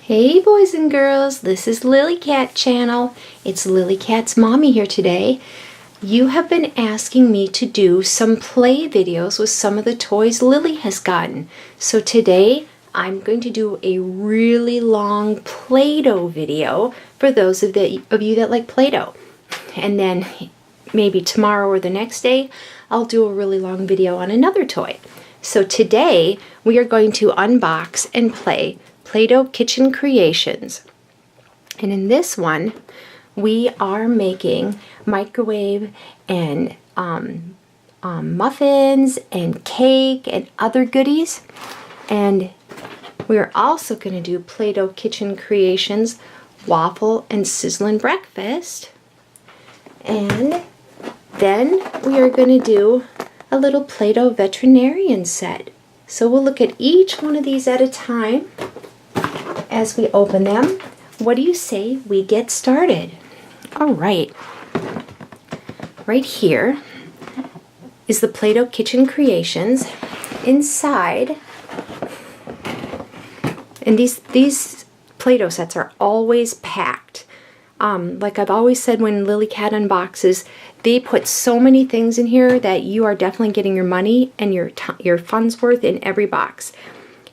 Hey boys and girls, this is Lillykat channel. It's Lillykat's mommy here today. You have been asking me to do some play videos with some of the toys Lily has gotten. So today I'm going to do a really long Play-Doh video for those of you that like Play-Doh. And then maybe tomorrow or the next day I'll do a really long video on another toy. So today we are going to unbox and play Play-Doh Kitchen Creations. And in this one, we are making microwave and muffins and cake and other goodies. And we are also going to do Play-Doh Kitchen Creations waffle and sizzling breakfast. And then we are going to do a little Play-Doh veterinarian set. So we'll look at each one of these at a time as we open them. What do you say we get started? All right. Right here is the Play-Doh Kitchen Creations. Inside, and these Play-Doh sets are always packed. Like I've always said when Lillykat unboxes, they put so many things in here that you are definitely getting your money and your funds worth in every box.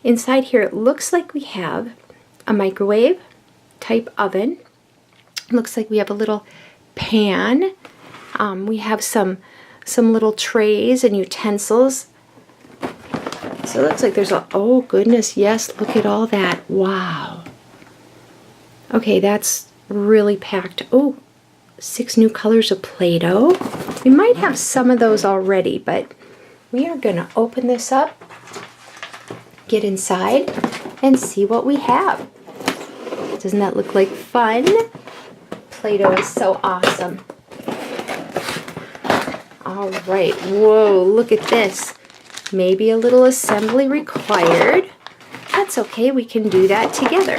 Inside here, it looks like we have a microwave type oven. Looks like we have a little pan. We have some little trays and utensils. So it looks like there's oh goodness, yes, look at all that. Wow. Okay, that's really packed. Oh, 6 new colors of Play-Doh. We might have some of those already, but we are gonna open this up, get inside, and see what we have. Doesn't that look like fun? Play-Doh is so awesome. All right, whoa, look at this. Maybe a little assembly required. That's okay, we can do that together.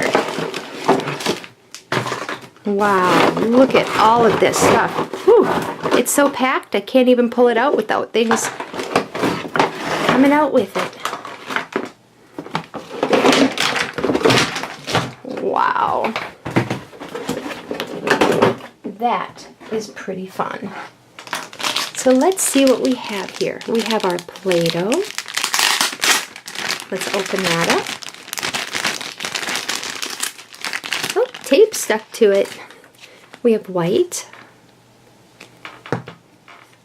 Wow, look at all of this stuff. Whew, it's so packed I can't even pull it out without things coming out with it. Wow. That is pretty fun. So let's see what we have here. We have our Play-Doh. Let's open that up. Oh, tape stuck to it. We have white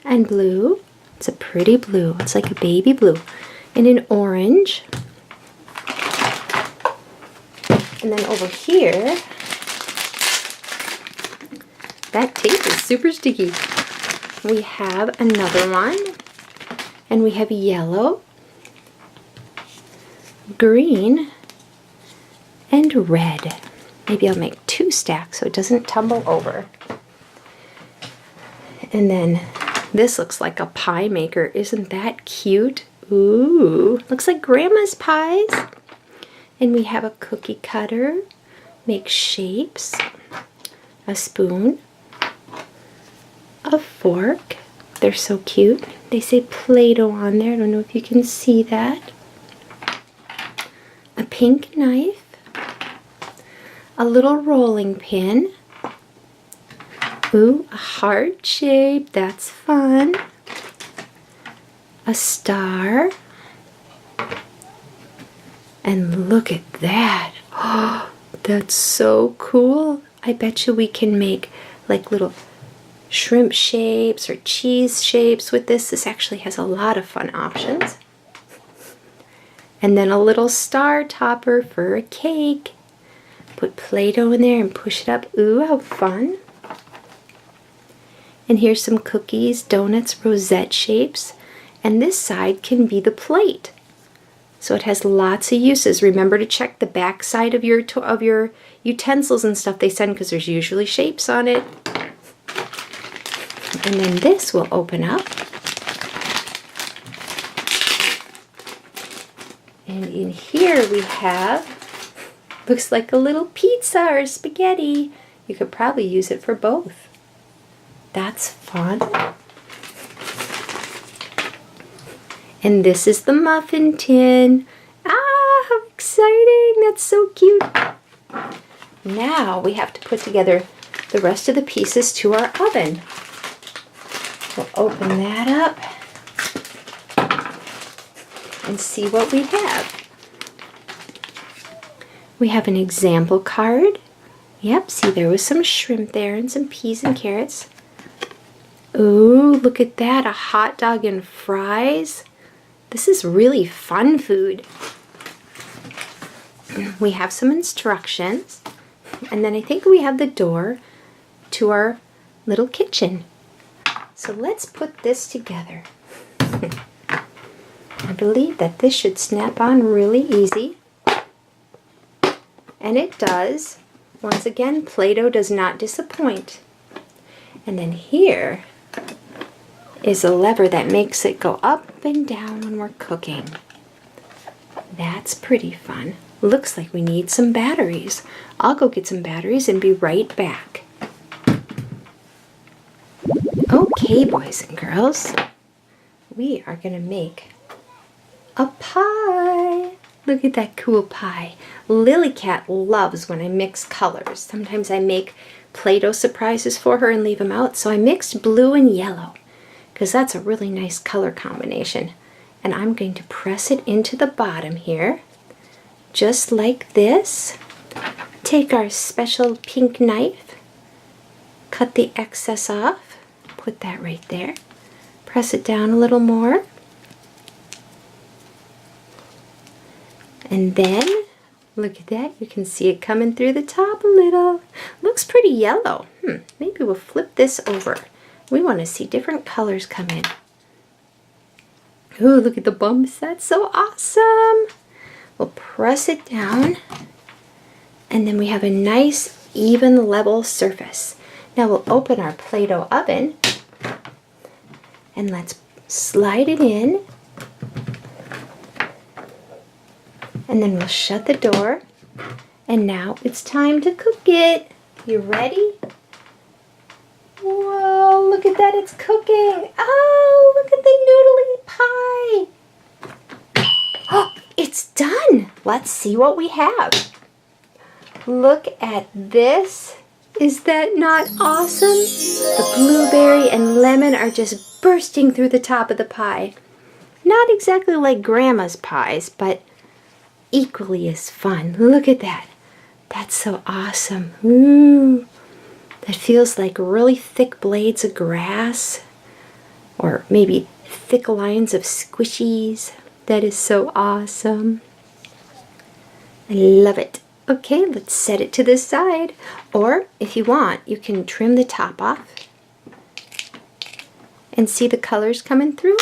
and blue. It's a pretty blue. It's like a baby blue. And an orange. And then over here, that tape is super sticky. We have another one, and we have yellow, green, and red. Maybe I'll make 2 stacks so it doesn't tumble over. And then this looks like a pie maker. Isn't that cute? Ooh, looks like Grandma's pies. And we have a cookie cutter, make shapes, a spoon, a fork. They're so cute. They say Play-Doh on there. I don't know if you can see that. A pink knife, a little rolling pin. Ooh, a heart shape. That's fun. A star. And look at that. Oh, that's so cool. I bet you we can make like little shrimp shapes or cheese shapes with this. This actually has a lot of fun options. And then a little star topper for a cake. Put Play-Doh in there and push it up. Ooh, how fun. And here's some cookies, donuts, rosette shapes. And this side can be the plate. So it has lots of uses. Remember to check the back side of your utensils and stuff they send, because there's usually shapes on it. And then this will open up. And in here we have, looks like a little pizza or spaghetti. You could probably use it for both. That's fun. And this is the muffin tin. Ah, how exciting! That's so cute. Now we have to put together the rest of the pieces to our oven. We'll open that up and see what we have. We have an example card. Yep, see there was some shrimp there and some peas and carrots. Ooh, look at that, a hot dog and fries. This is really fun food. We have some instructions, and then I think we have the door to our little kitchen. So let's put this together. I believe that this should snap on really easy. And it does. Once again, Play-Doh does not disappoint. And then here is a lever that makes it go up and down when we're cooking. That's pretty fun. Looks like we need some batteries. I'll go get some batteries and be right back. Okay, boys and girls, we are going to make a pie. Look at that cool pie. Lillykat loves when I mix colors. Sometimes I make Play-Doh surprises for her and leave them out. So I mixed blue and yellow because that's a really nice color combination. And I'm going to press it into the bottom here, just like this. Take our special pink knife, cut the excess off, put that right there. Press it down a little more. And then, look at that, you can see it coming through the top a little. Looks pretty yellow. Maybe we'll flip this over. We want to see different colors come in. Ooh, look at the bumps. That's so awesome. We'll press it down, and then we have a nice, even, level surface. Now we'll open our Play-Doh oven, and let's slide it in. And then we'll shut the door. And now it's time to cook it. You ready? Whoa, look at that, it's cooking. Oh, look at the noodly pie. Oh, it's done. Let's see what we have. Look at this. Is that not awesome? The blueberry and lemon are just bursting through the top of the pie. Not exactly like Grandma's pies, but equally as fun. Look at that. That's so awesome. Ooh, that feels like really thick blades of grass, or maybe thick lines of squishies. That is so awesome. I love it. Okay, let's set it to the side. Or if you want, you can trim the top off and see the colors coming through.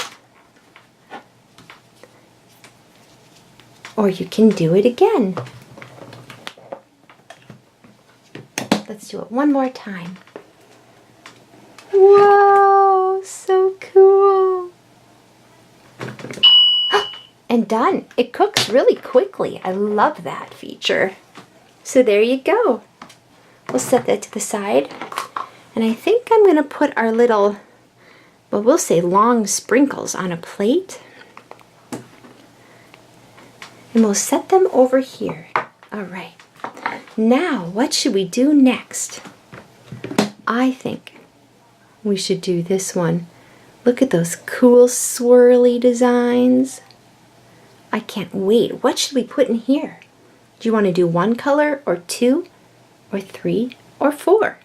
Or you can do it again. Let's do it one more time. Whoa, so cool. And done. It cooks really quickly. I love that feature. So there you go. We'll set that to the side. And I think I'm going to put our little, well, we'll say long sprinkles on a plate. And we'll set them over here. All right. Now, what should we do next? I think we should do this one. Look at those cool swirly designs. I can't wait. What should we put in here? Do you want to do one color, or two, or three, or four?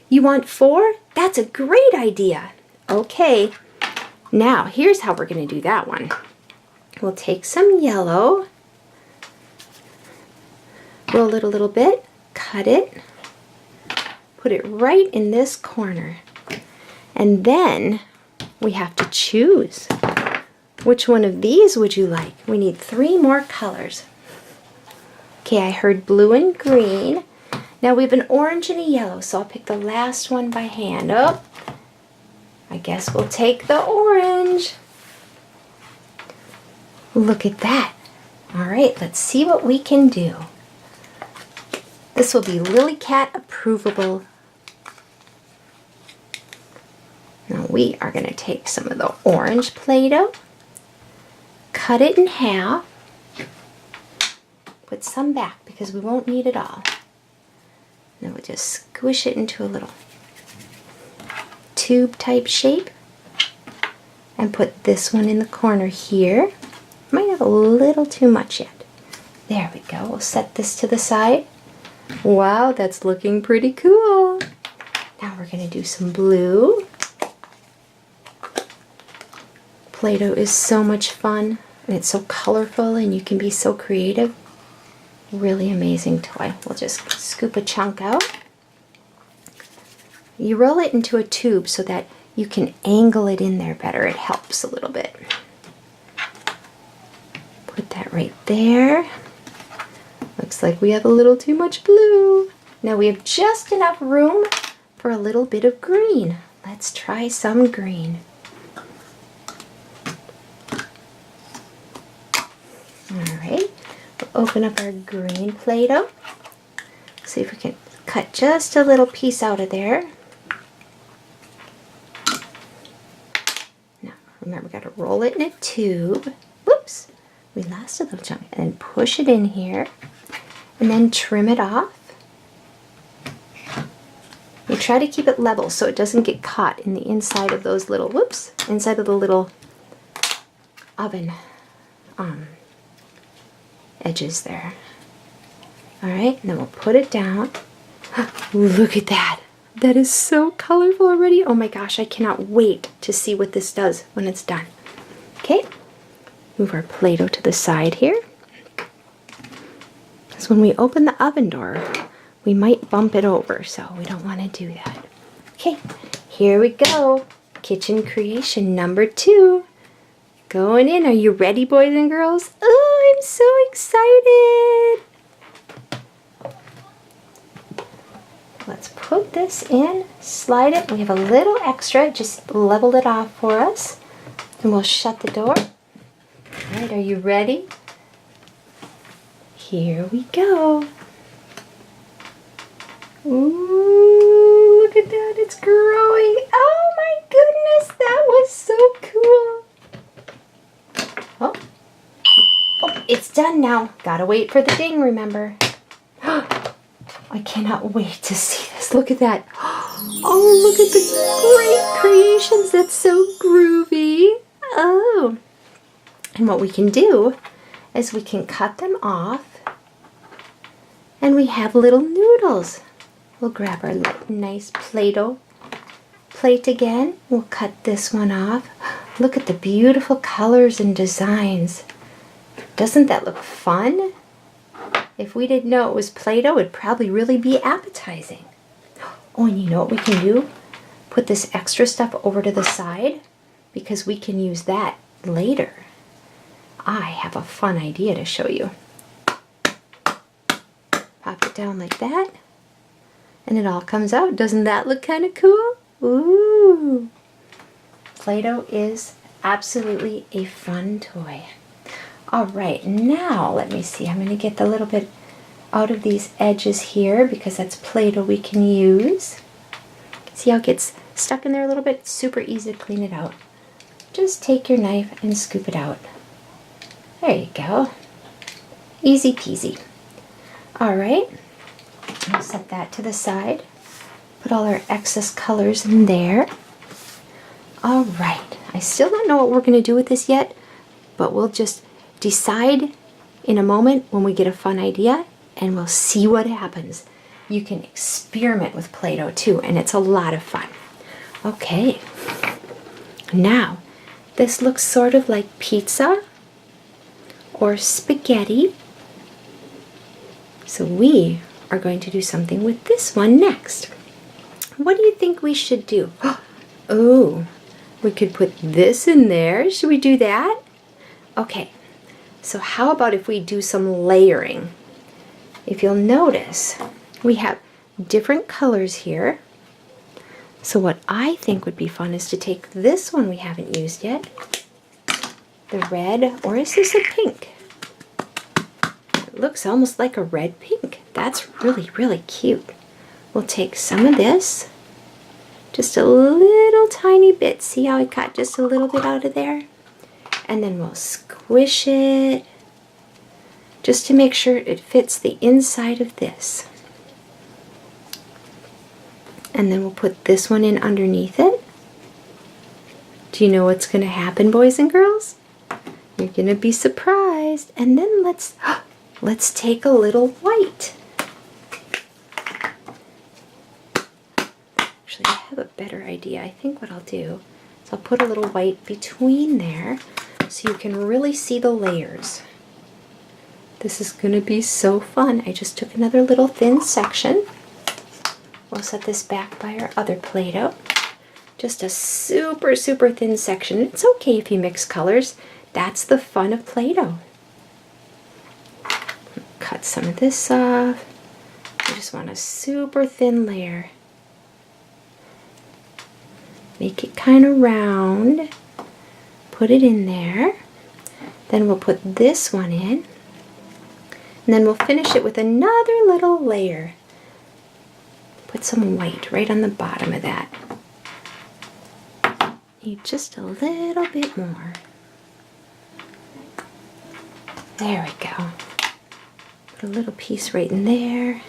You want four? That's a great idea. Okay. Now, here's how we're going to do that one. We'll take some yellow, roll it a little bit, cut it, put it right in this corner. And then we have to choose. Which one of these would you like? We need 3 more colors. Okay, I heard blue and green. Now we have an orange and a yellow, so I'll pick the last one by hand. Oh, I guess we'll take the orange. Look at that. All right, let's see what we can do. This will be Lillykat approvable. Now we are going to take some of the orange Play-Doh, cut it in half, Put some back because we won't need it all. Then we'll just squish it into a little tube type shape and put this one in the corner here. Might have a little too much yet. There we go. We'll set this to the side. Wow, that's looking pretty cool. Now we're going to do some blue. Play-Doh is so much fun, and it's so colorful, and you can be so creative. Really amazing toy. We'll just scoop a chunk out. You roll it into a tube so that you can angle it in there better. It helps a little bit. Put that right there. Looks like we have a little too much blue. Now we have just enough room for a little bit of green. Let's try some green. Alright, we'll open up our green Play-Doh. See if we can cut just a little piece out of there. Now, remember, we got to roll it in a tube. Whoops, we lost a little chunk. And then push it in here, and then trim it off. You try to keep it level so it doesn't get caught in the inside of those little, whoops, inside of the little oven edges there. Alright, and then we'll put it down. Look at that. That is so colorful already. Oh my gosh, I cannot wait to see what this does when it's done. Okay, move our Play-Doh to the side here. Because when we open the oven door, we might bump it over, so we don't want to do that. Okay, here we go. Kitchen creation number 2. Going in. Are you ready, boys and girls? Oh, I'm so excited. Let's put this in, slide it. We have a little extra, just leveled it off for us. And we'll shut the door. All right, are you ready? Here we go. Ooh, look at that, it's growing. Oh my goodness, that was so cool. Oh, it's done now. Gotta wait for the ding, remember. I cannot wait to see this. Look at that. Oh, look at the great creations. That's so groovy. Oh. And what we can do is we can cut them off, and we have little noodles. We'll grab our nice Play-Doh plate again. We'll cut this one off. Look at the beautiful colors and designs. Doesn't that look fun? If we didn't know it was Play-Doh, it'd probably really be appetizing. Oh, and you know what we can do? Put this extra stuff over to the side, because we can use that later. I have a fun idea to show you. Pop it down like that, and it all comes out. Doesn't that look kind of cool? Ooh! Play-Doh is absolutely a fun toy. Alright, now let me see. I'm going to get a little bit out of these edges here because that's Play-Doh we can use. See how it gets stuck in there a little bit? It's super easy to clean it out. Just take your knife and scoop it out. There you go. Easy peasy. Alright, I'll set that to the side. Put all our excess colors in there. Alright, I still don't know what we're going to do with this yet, but we'll just decide in a moment when we get a fun idea, and we'll see what happens. You can experiment with Play-Doh too, and it's a lot of fun. Okay, now this looks sort of like pizza or spaghetti, so we are going to do something with this one next. What do you think we should do? Oh, we could put this in there. Should we do that? Okay, so how about if we do some layering? If you'll notice, we have different colors here. So what I think would be fun is to take this one we haven't used yet, the red, or is this a pink? It looks almost like a red pink. That's really, really cute. We'll take some of this, just a little tiny bit. See how I cut just a little bit out of there? And then we'll squish it just to make sure it fits the inside of this. And then we'll put this one in underneath it. Do you know what's going to happen, boys and girls? You're going to be surprised. And then let's take a little white. Actually, I have a better idea. I think what I'll do is I'll put a little white between there so you can really see the layers. This is going to be so fun. I just took another little thin section. We'll set this back by our other Play-Doh. Just a super, super thin section. It's okay if you mix colors. That's the fun of Play-Doh. Cut some of this off. I just want a super thin layer. Make it kind of round. Put it in there. Then we'll put this one in. And then we'll finish it with another little layer. Put some white right on the bottom of that. Need just a little bit more. There we go. Put a little piece right in there.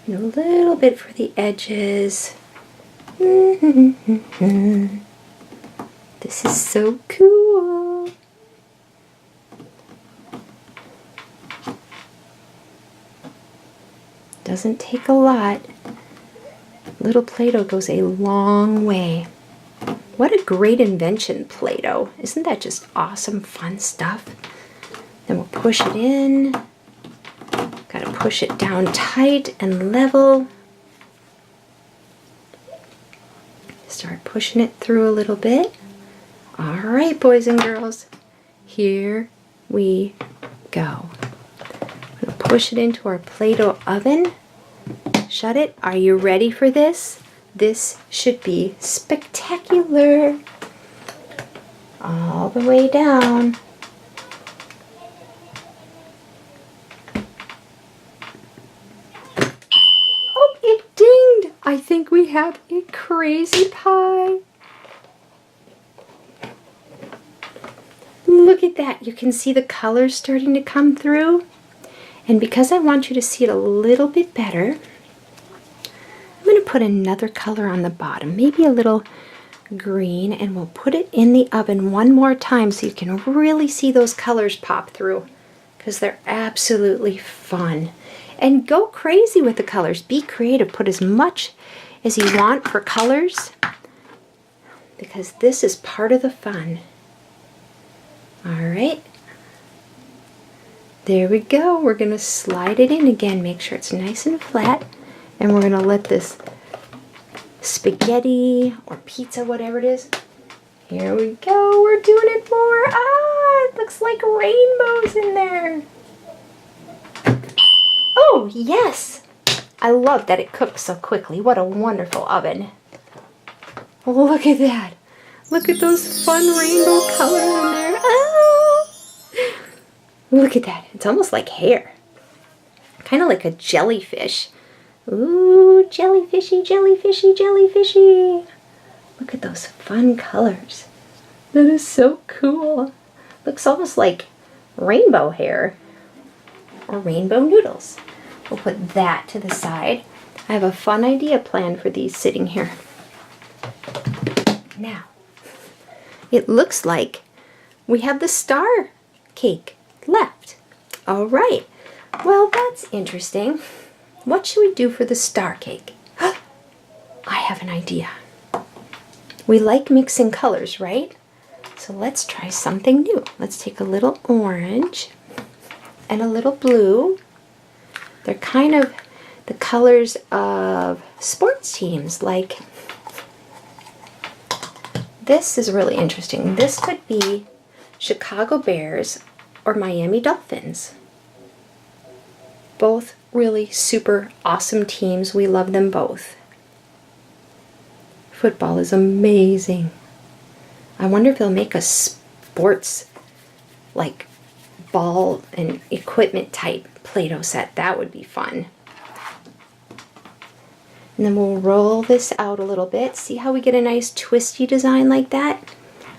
And a little bit for the edges. This is so cool. Doesn't take a lot. Little Play-Doh goes a long way. What a great invention, Play-Doh. Isn't that just awesome, fun stuff? Then we'll push it in. Gotta push it down tight and level. Start pushing it through a little bit. All right, boys and girls, here we go. I'm gonna push it into our Play-Doh oven. Shut it. Are you ready for this? This should be spectacular. All the way down. Oh, it dinged. I think we have a crazy pie. Look at that. You can see the colors starting to come through. And because I want you to see it a little bit better, I'm going to put another color on the bottom, maybe a little green, and we'll put it in the oven one more time so you can really see those colors pop through, because they're absolutely fun. And go crazy with the colors. Be creative. Put as much as you want for colors, because this is part of the fun. All right. There we go. We're going to slide it in again. Make sure it's nice and flat. And we're going to let this spaghetti or pizza, whatever it is. Here we go. We're doing it more. Ah, it looks like rainbows in there. Oh, yes. I love that it cooks so quickly. What a wonderful oven. Look at that. Look at those fun rainbow colors in there. Ah. Look at that. It's almost like hair. Kind of like a jellyfish. Ooh, jellyfishy, jellyfishy, jellyfishy. Look at those fun colors. That is so cool. Looks almost like rainbow hair or rainbow noodles. We'll put that to the side. I have a fun idea planned for these sitting here. Now, it looks like we have the star cake left. All right. Well, that's interesting. What should we do for the star cake? I have an idea. We like mixing colors, right? So let's try something new. Let's take a little orange and a little blue. They're kind of the colors of sports teams. Like, this is really interesting. This could be Chicago Bears or Miami Dolphins. Both really super awesome teams. We love them both. Football is amazing. I wonder if they'll make a sports, like, ball and equipment type Play-Doh set. That would be fun. And then we'll roll this out a little bit. See how we get a nice twisty design like that?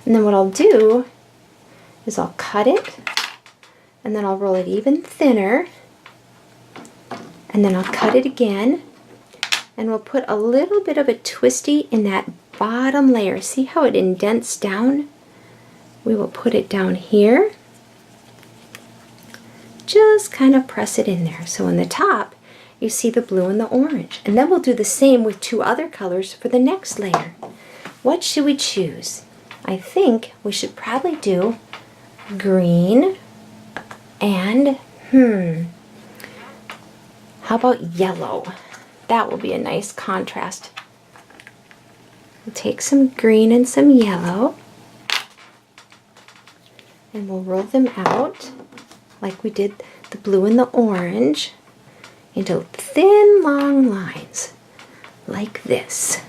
And then what I'll do is I'll cut it and then I'll roll it even thinner, and then I'll cut it again, and we'll put a little bit of a twisty in that bottom layer. See how it indents down? We will put it down here. Just kind of press it in there. So in the top, you see the blue and the orange. And then we'll do the same with 2 other colors for the next layer. What should we choose? I think we should probably do green and, how about yellow? That will be a nice contrast. We'll take some green and some yellow, and we'll roll them out like we did the blue and the orange into thin, long lines like this.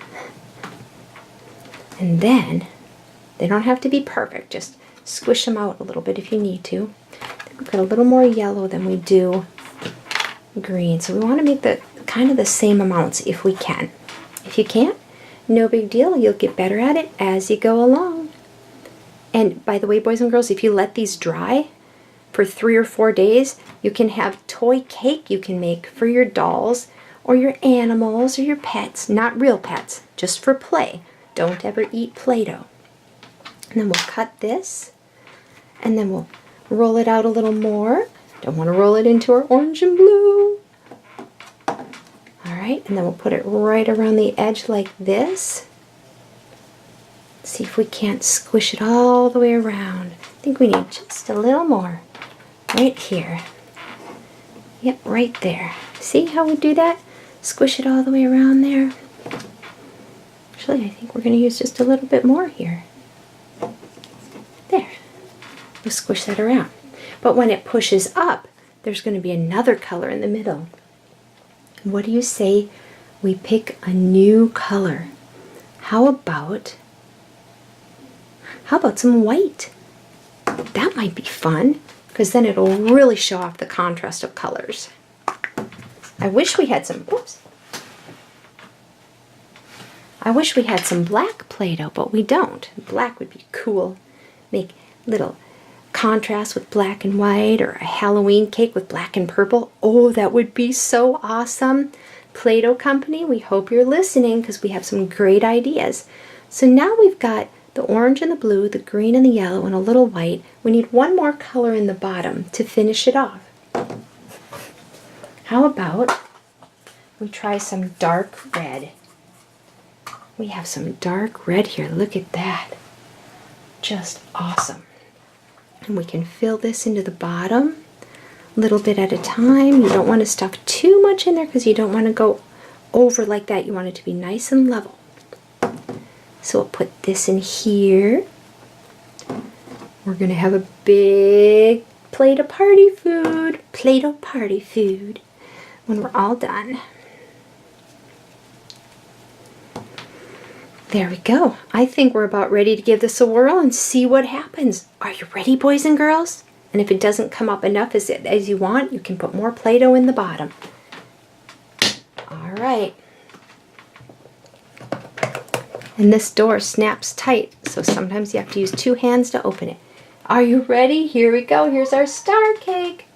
And then, they don't have to be perfect, just squish them out a little bit if you need to. We've got a little more yellow than we do green, so we want to make the kind of the same amounts if we can. If you can't, no big deal, you'll get better at it as you go along. And by the way, boys and girls, if you let these dry for 3 or 4 days, you can have toy cake you can make for your dolls or your animals or your pets. Not real pets, just for play. Don't ever eat Play-Doh. And then we'll cut this, and then we'll roll it out a little more. Don't want to roll it into our orange and blue. Alright, and then we'll put it right around the edge like this. See if we can't squish it all the way around. I think we need just a little more. Right here. Yep, right there. See how we do that? Squish it all the way around there. Actually, I think we're going to use just a little bit more here. There. We'll squish that around. But when it pushes up, there's going to be another color in the middle. What do you say we pick a new color? How about some white? That might be fun, because then it'll really show off the contrast of colors. I wish we had some, I wish we had some black Play-Doh, but we don't. Black would be cool. Make little contrast with black and white, or a Halloween cake with black and purple. Oh, that would be so awesome. Play-Doh company, we hope you're listening, because we have some great ideas. So now we've got the orange and the blue, the green and the yellow, and a little white. We need one more color in the bottom to finish it off. How about we try some dark red? We have some dark red here. Look at that. Just awesome. And we can fill this into the bottom a little bit at a time. You don't want to stuff too much in there because you don't want to go over like that. You want it to be nice and level. So we'll put this in here. We're going to have a big plate of party food. Play-Doh party food when we're all done. There we go. I think we're about ready to give this a whirl and see what happens. Are you ready, boys and girls? And if it doesn't come up enough as you want, you can put more Play-Doh in the bottom. All right. And this door snaps tight, so sometimes you have to use 2 hands to open it. Are you ready? Here we go. Here's our star cake.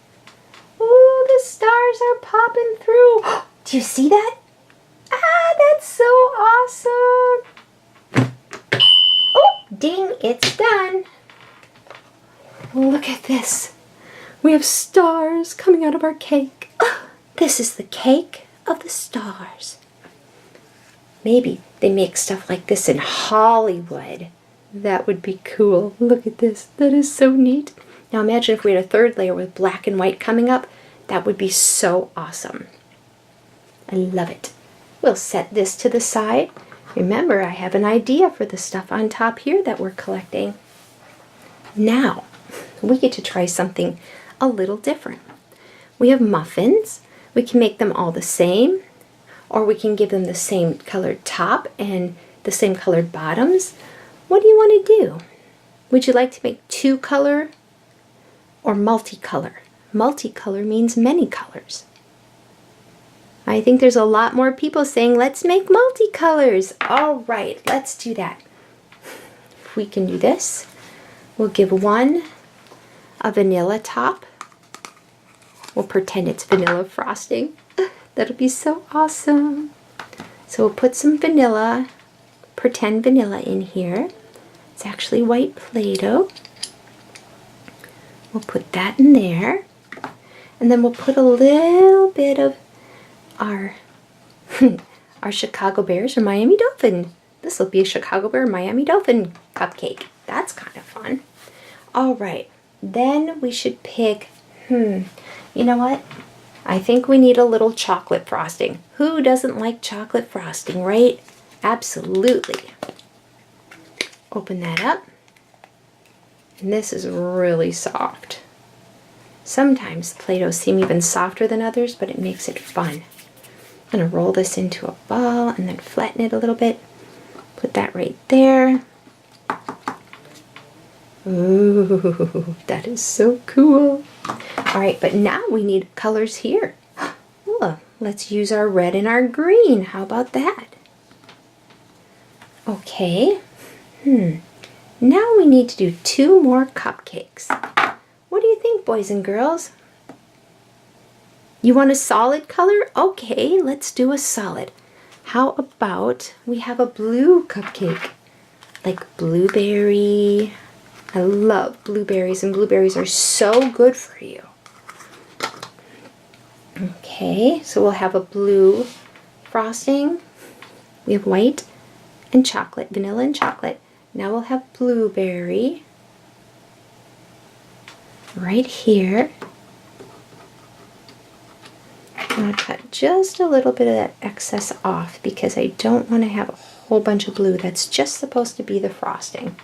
Ooh, the stars are popping through. Do you see that? Ah, that's so awesome. Oh, ding, it's done. Look at this. We have stars coming out of our cake. This is the cake of the stars. Maybe they make stuff like this in Hollywood. That would be cool. Look at this. That is so neat. Now imagine if we had a third layer with black and white coming up. That would be so awesome. I love it. We'll set this to the side. Remember, I have an idea for the stuff on top here that we're collecting. Now, we get to try something a little different. We have muffins. We can make them all the same, or we can give them the same colored top and the same colored bottoms. What do you want to do? Would you like to make 2-color or multicolor? Multicolor means many colors. I think there's a lot more people saying, let's make multicolors. All right, let's do that. If we can do this, we'll give one a vanilla top We'll pretend it's vanilla frosting. That'll be so awesome. So we'll put some vanilla, pretend vanilla in here. It's actually white Play-Doh. We'll put that in there. And then we'll put a little bit of our, our Chicago Bears or Miami Dolphin. This will be a Chicago Bear Miami Dolphin cupcake. That's kind of fun. All right, then we should pick, you know what? I think we need a little chocolate frosting. Who doesn't like chocolate frosting, right? Absolutely. Open that up. And this is really soft. Sometimes Play-Dohs seem even softer than others, but it makes it fun. I'm going to roll this into a ball and then flatten it a little bit. Put that right there. Ooh, that is so cool. All right, but now we need colors here. Well, let's use our red and our green. How about that? Okay. Now we need to do 2 more cupcakes. What do you think, boys and girls? You want a solid color? Okay, let's do a solid. How about we have a blue cupcake? Like blueberry. I love blueberries, and blueberries are so good for you. Okay, so we'll have a blue frosting. We have white and chocolate, vanilla and chocolate. Now we'll have blueberry right here. I'm going to cut just a little bit of that excess off because I don't want to have a whole bunch of blue. That's just supposed to be the frosting.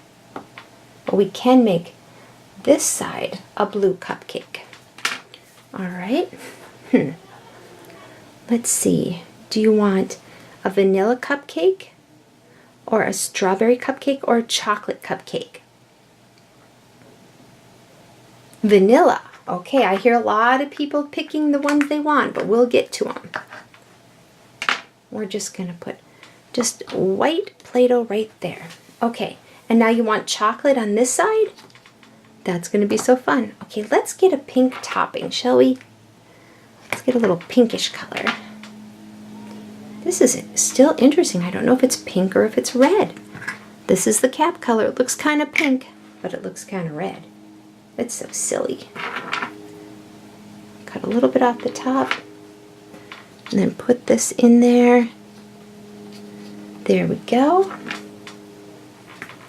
But we can make this side a blue cupcake. All right. Let's see. Do you want a vanilla cupcake or a strawberry cupcake or a chocolate cupcake? Vanilla. Okay, I hear a lot of people picking the ones they want, but we'll get to them. We're just going to put just white Play-Doh right there. Okay, and now you want chocolate on this side? That's going to be so fun. Okay, let's get a pink topping, shall we? Let's get a little pinkish color. This is still interesting. I don't know if it's pink or if it's red. This is the cap color. It looks kind of pink, but it looks kind of red. It's so silly. Cut a little bit off the top and then put this in there. There we go.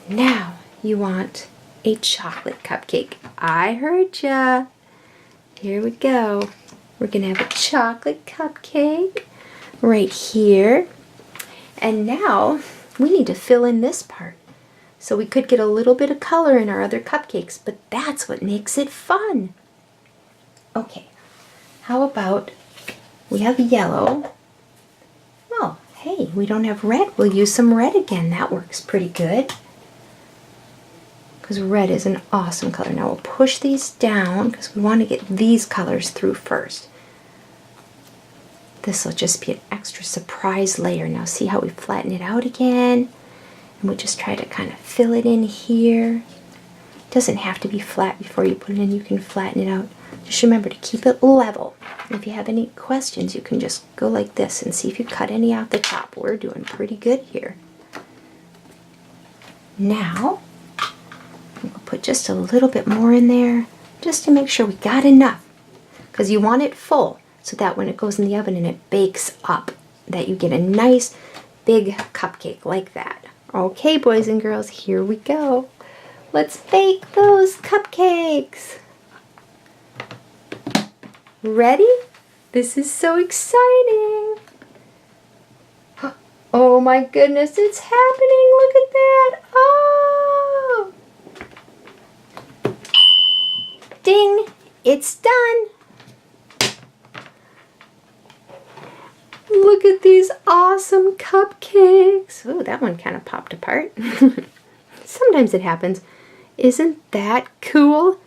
Now you want a chocolate cupcake. I heard ya. Here we go. We're gonna have a chocolate cupcake right here. And now we need to fill in this part. So we could get a little bit of color in our other cupcakes, but that's what makes it fun. Okay, how about we have yellow? Well, hey, we don't have red. We'll use some red again. That works pretty good. Because red is an awesome color. Now we'll push these down because we want to get these colors through first. This will just be an extra surprise layer. Now see how we flatten it out again? And we just try to kind of fill it in here. It doesn't have to be flat before you put it in. You can flatten it out. Just remember to keep it level. If you have any questions, you can just go like this and see if you cut any off the top. We're doing pretty good here. Now, we'll put just a little bit more in there just to make sure we got enough. Because you want it full so that when it goes in the oven and it bakes up, that you get a nice big cupcake like that. Okay, boys and girls, here we go. Let's bake those cupcakes. Ready? This is so exciting. Oh my goodness, it's happening. Look at that. Oh! Ding, it's done. Look at these awesome cupcakes. Oh, that one kind of popped apart. Sometimes it happens. Isn't that cool?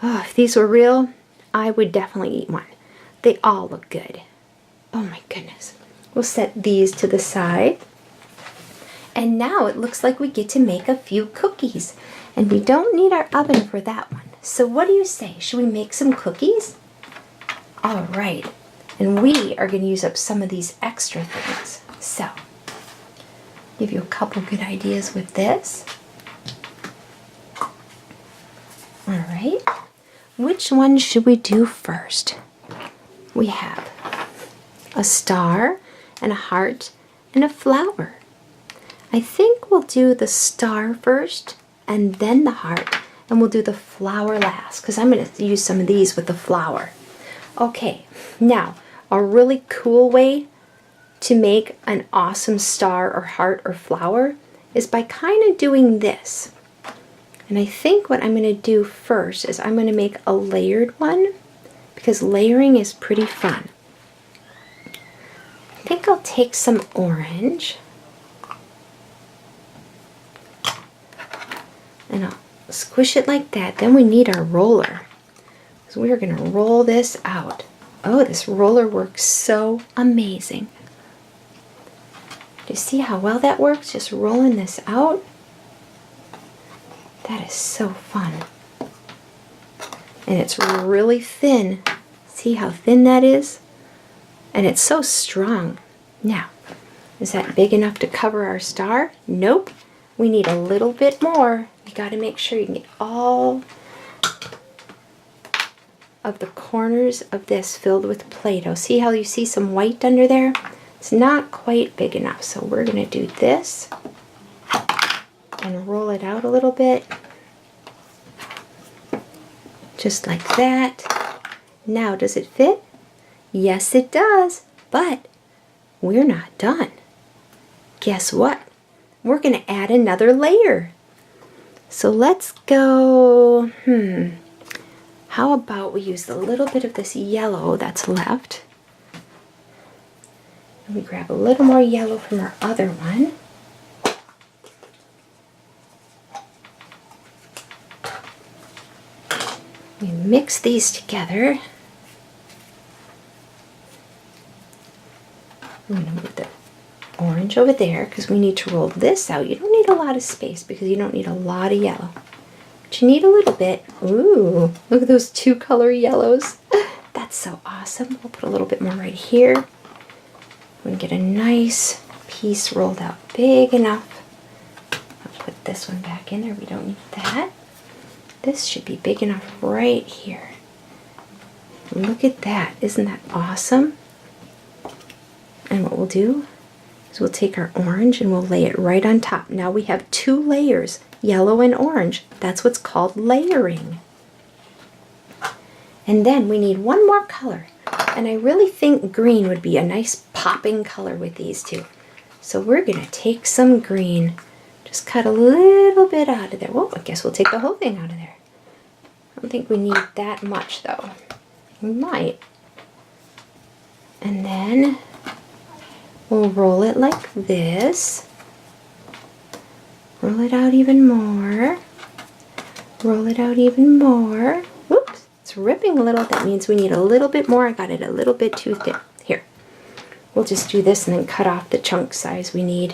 Oh, if these were real, I would definitely eat one. They all look good. Oh my goodness. We'll set these to the side. And now it looks like we get to make a few cookies. And we don't need our oven for that one. So what do you say? Should we make some cookies? All right, and we are going to use up some of these extra things. So, give you a couple good ideas with this. All right, which one should we do first? We have a star and a heart and a flower. I think we'll do the star first and then the heart, and we'll do the flower last because I'm going to use some of these with the flower. Okay, now a really cool way to make an awesome star or heart or flower is by kind of doing this. And I think what I'm going to do first is I'm going to make a layered one because layering is pretty fun. I think I'll take some orange and I'll squish it like that. Then we need our roller. So we are going to roll this out. Oh, this roller works so amazing. Do you see how well that works? Just rolling this out. That is so fun. And it's really thin. See how thin that is? And it's so strong. Now, is that big enough to cover our star? Nope. We need a little bit more. You got to make sure you can get all of the corners of this filled with Play-Doh. See how you see some white under there? It's not quite big enough, so we're going to do this and roll it out a little bit. Just like that. Now, does it fit? Yes, it does, but we're not done. Guess what? We're going to add another layer. So let's go, how about we use a little bit of this yellow that's left. And we grab a little more yellow from our other one. We mix these together. I'm going to move the orange over there because we need to roll this out. You don't need a lot of space because you don't need a lot of yellow. But you need a little bit. Ooh, look at those two color yellows. That's so awesome. We'll put a little bit more right here. We can get a nice piece rolled out big enough. I'll put this one back in there. We don't need that. This should be big enough right here. Look at that. Isn't that awesome? And what we'll do is we'll take our orange and we'll lay it right on top. Now we have two layers, yellow and orange. That's what's called layering. And then we need one more color. And I really think green would be a nice popping color with these two. So we're going to take some green. Just cut a little bit out of there. Well, I guess we'll take the whole thing out of there. I don't think we need that much though. We might. And then we'll roll it like this. Roll it out even more. Roll it out even more. Whoops, it's ripping a little. That means we need a little bit more. I got it a little bit too thin. Here, we'll just do this and then cut off the chunk size we need.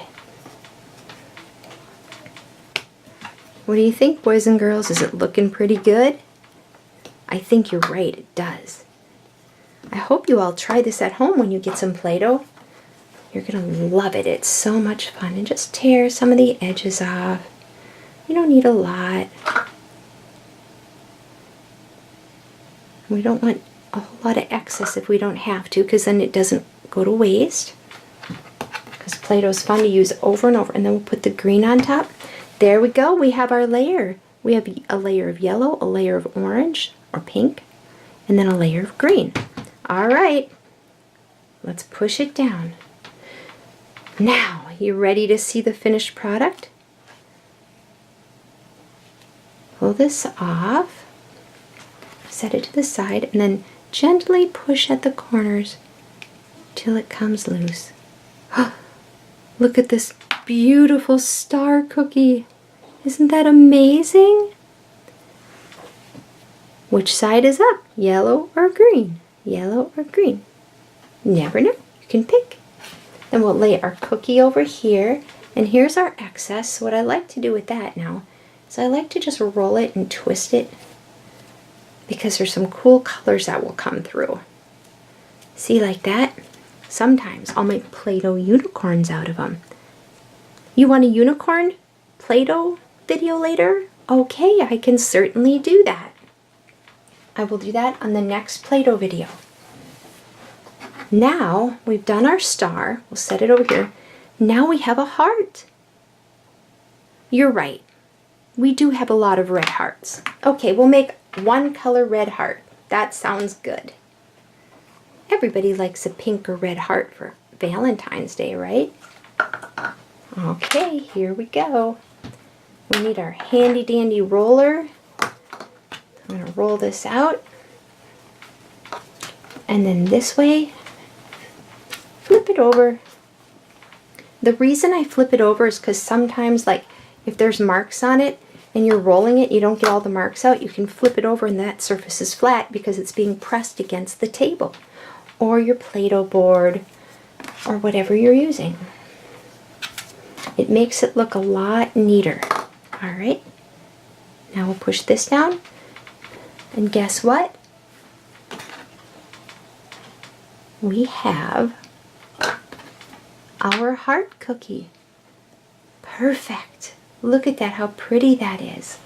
What do you think, boys and girls? Is it looking pretty good? I think you're right, it does. I hope you all try this at home when you get some Play-Doh. You're going to love it. It's so much fun. And just tear some of the edges off. You don't need a lot. We don't want a whole lot of excess if we don't have to, because then it doesn't go to waste. Because Play-Doh is fun to use over and over. And then we'll put the green on top. There we go. We have our layer. We have a layer of yellow, a layer of orange or pink, and then a layer of green. All right. Let's push it down. Now, you ready to see the finished product? Pull this off, set it to the side, and then gently push at the corners till it comes loose. Look at this beautiful star cookie. Isn't that amazing? Which side is up? Yellow or green? Yellow or green? Never know. You can pick. Then we'll lay our cookie over here, and here's our excess. So what I like to do with that now is I like to just roll it and twist it because there's some cool colors that will come through. See, like that? Sometimes I'll make Play-Doh unicorns out of them. You want a unicorn Play-Doh video later? Okay, I can certainly do that. I will do that on the next Play-Doh video. Now we've done our star. We'll set it over here. Now we have a heart. You're right. We do have a lot of red hearts. Okay, we'll make one color red heart. That sounds good. Everybody likes a pink or red heart for Valentine's Day, right? Okay, here we go. We need our handy dandy roller. I'm going to roll this out. And then this way, flip it over. The reason I flip it over is because sometimes, like, if there's marks on it and you're rolling it, you don't get all the marks out, you can flip it over and that surface is flat because it's being pressed against the table or your Play-Doh board or whatever you're using. It makes it look a lot neater. All right, now we'll push this down, and guess what? We have our heart cookie. Perfect. Look at that, how pretty that is.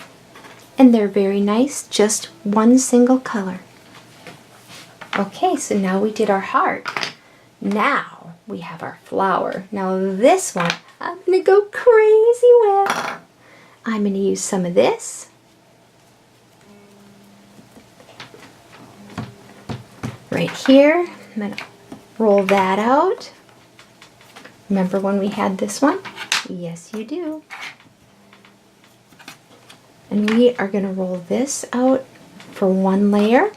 And they're very nice, just one single color. Okay, so now we did our heart. Now we have our flower. Now this one, I'm gonna go crazy with. I'm gonna use some of this. Right here, I'm gonna roll that out. Remember when we had this one? Yes, you do. And we are going to roll this out for one layer.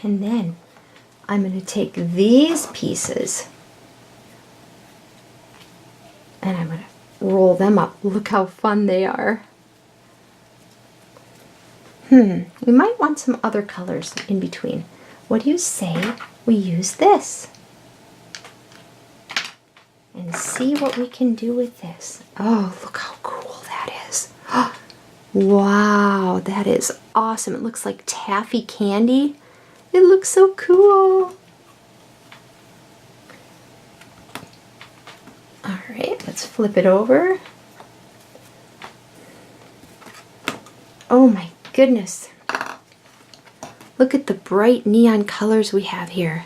And then I'm going to take these pieces and I'm going to roll them up. Look how fun they are. We might want some other colors in between. What do you say we use this? And see what we can do with this. Oh, look how cool that is. Wow, that is awesome. It looks like taffy candy. It looks so cool. All right, let's flip it over. Oh my goodness. Look at the bright neon colors we have here.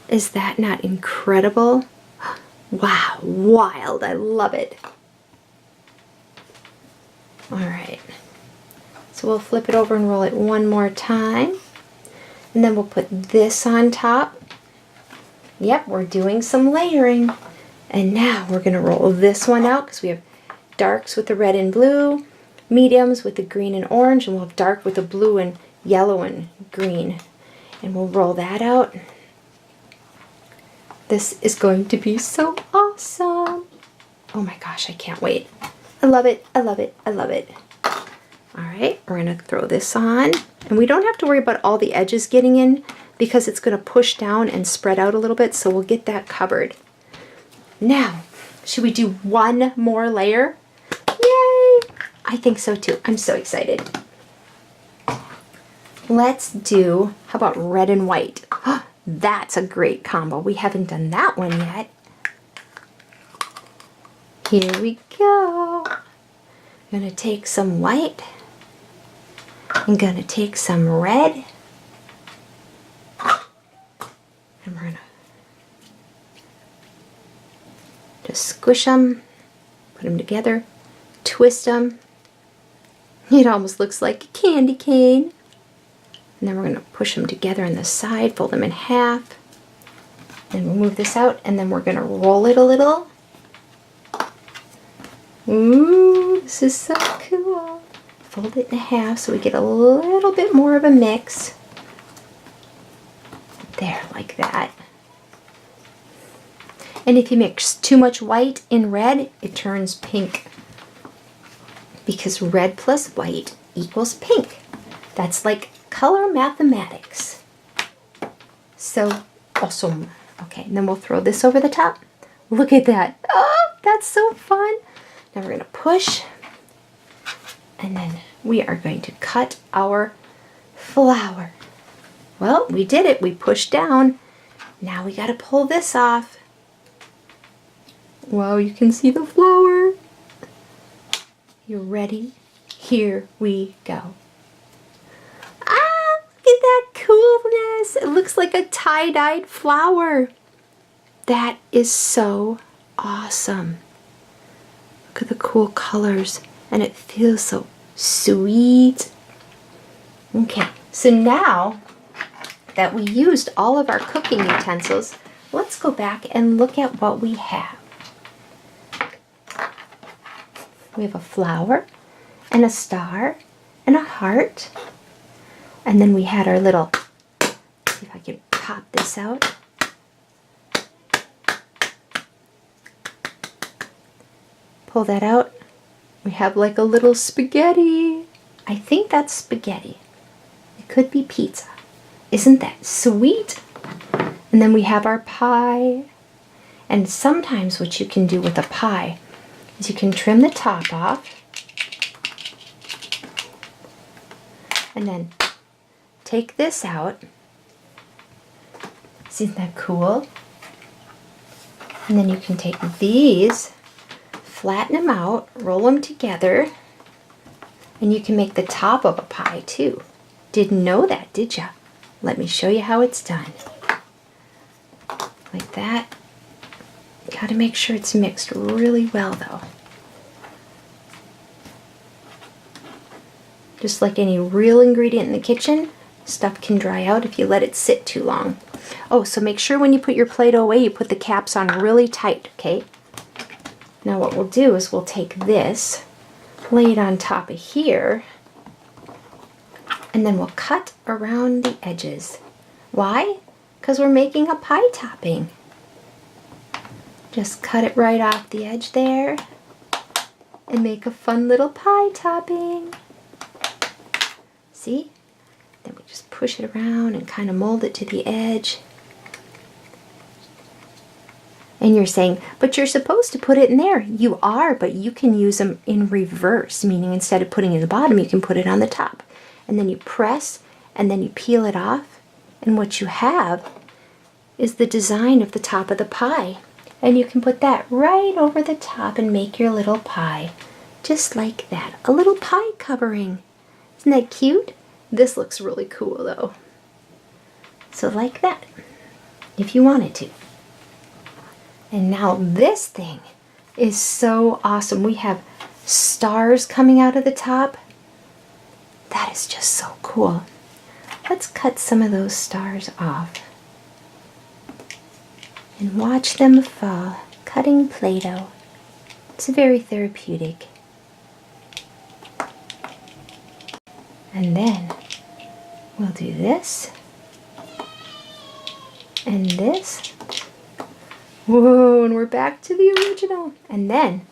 Is that not incredible? Wow, wild. I love it. All right. So we'll flip it over and roll it one more time. And then we'll put this on top. Yep, we're doing some layering. And now we're going to roll this one out because we have darks with the red and blue, mediums with the green and orange, and we'll have dark with the blue and yellow and green. And we'll roll that out. This is going to be so awesome. Oh my gosh, I can't wait. I love it, I love it, I love it. All right, we're gonna throw this on. And we don't have to worry about all the edges getting in because it's gonna push down and spread out a little bit, so we'll get that covered. Now, should we do one more layer? Yay! I think so too, I'm so excited. Let's do, how about red and white? That's a great combo. We haven't done that one yet. Here we go. I'm going to take some white. I'm going to take some red. And we're going to just squish them, put them together, twist them. It almost looks like a candy cane. And then we're going to push them together on the side, fold them in half. And we'll move this out, and then we're going to roll it a little. Ooh, this is so cool. Fold it in half so we get a little bit more of a mix. There, like that. And if you mix too much white in red, it turns pink. Because red plus white equals pink. That's like color mathematics. So awesome. Okay, and then we'll throw this over the top. Look at that. Oh, that's so fun. Now we're going to push. And then we are going to cut our flower. Well, we did it. We pushed down. Now we gotta pull this off. Wow, you can see the flower. You ready? Here we go. Ah, look at that coolness. It looks like a tie-dyed flower. That is so awesome. Look at the cool colors, and it feels so sweet. Okay, so now that we used all of our cooking utensils, let's go back and look at what we have. We have a flower and a star and a heart. And then we had our little, see if I can pop this out. Pull that out. We have like a little spaghetti. I think that's spaghetti. It could be pizza. Isn't that sweet? And then we have our pie. And sometimes what you can do with a pie is you can trim the top off. And then take this out. Isn't that cool? And then you can take these, flatten them out, roll them together, and you can make the top of a pie too. Didn't know that, did ya? Let me show you how it's done. Like that. Gotta make sure it's mixed really well though. Just like any real ingredient in the kitchen, stuff can dry out if you let it sit too long. Oh, so make sure when you put your Play-Doh away, you put the caps on really tight, okay? Now what we'll do is we'll take this, lay it on top of here, and then we'll cut around the edges. Why? Because we're making a pie topping. Just cut it right off the edge there and make a fun little pie topping. See? Then we just push it around and kind of mold it to the edge. And you're saying, but you're supposed to put it in there. You are, but you can use them in reverse, meaning instead of putting it in the bottom, you can put it on the top. And then you press, and then you peel it off. And what you have is the design of the top of the pie. And you can put that right over the top and make your little pie. Just like that. A little pie covering. Isn't that cute? This looks really cool though. So like that, if you wanted to. And now this thing is so awesome. We have stars coming out of the top. That is just so cool. Let's cut some of those stars off. And watch them fall. Cutting Play-Doh. It's very therapeutic. And then we'll do this. And this. Whoa, and we're back to the original. And then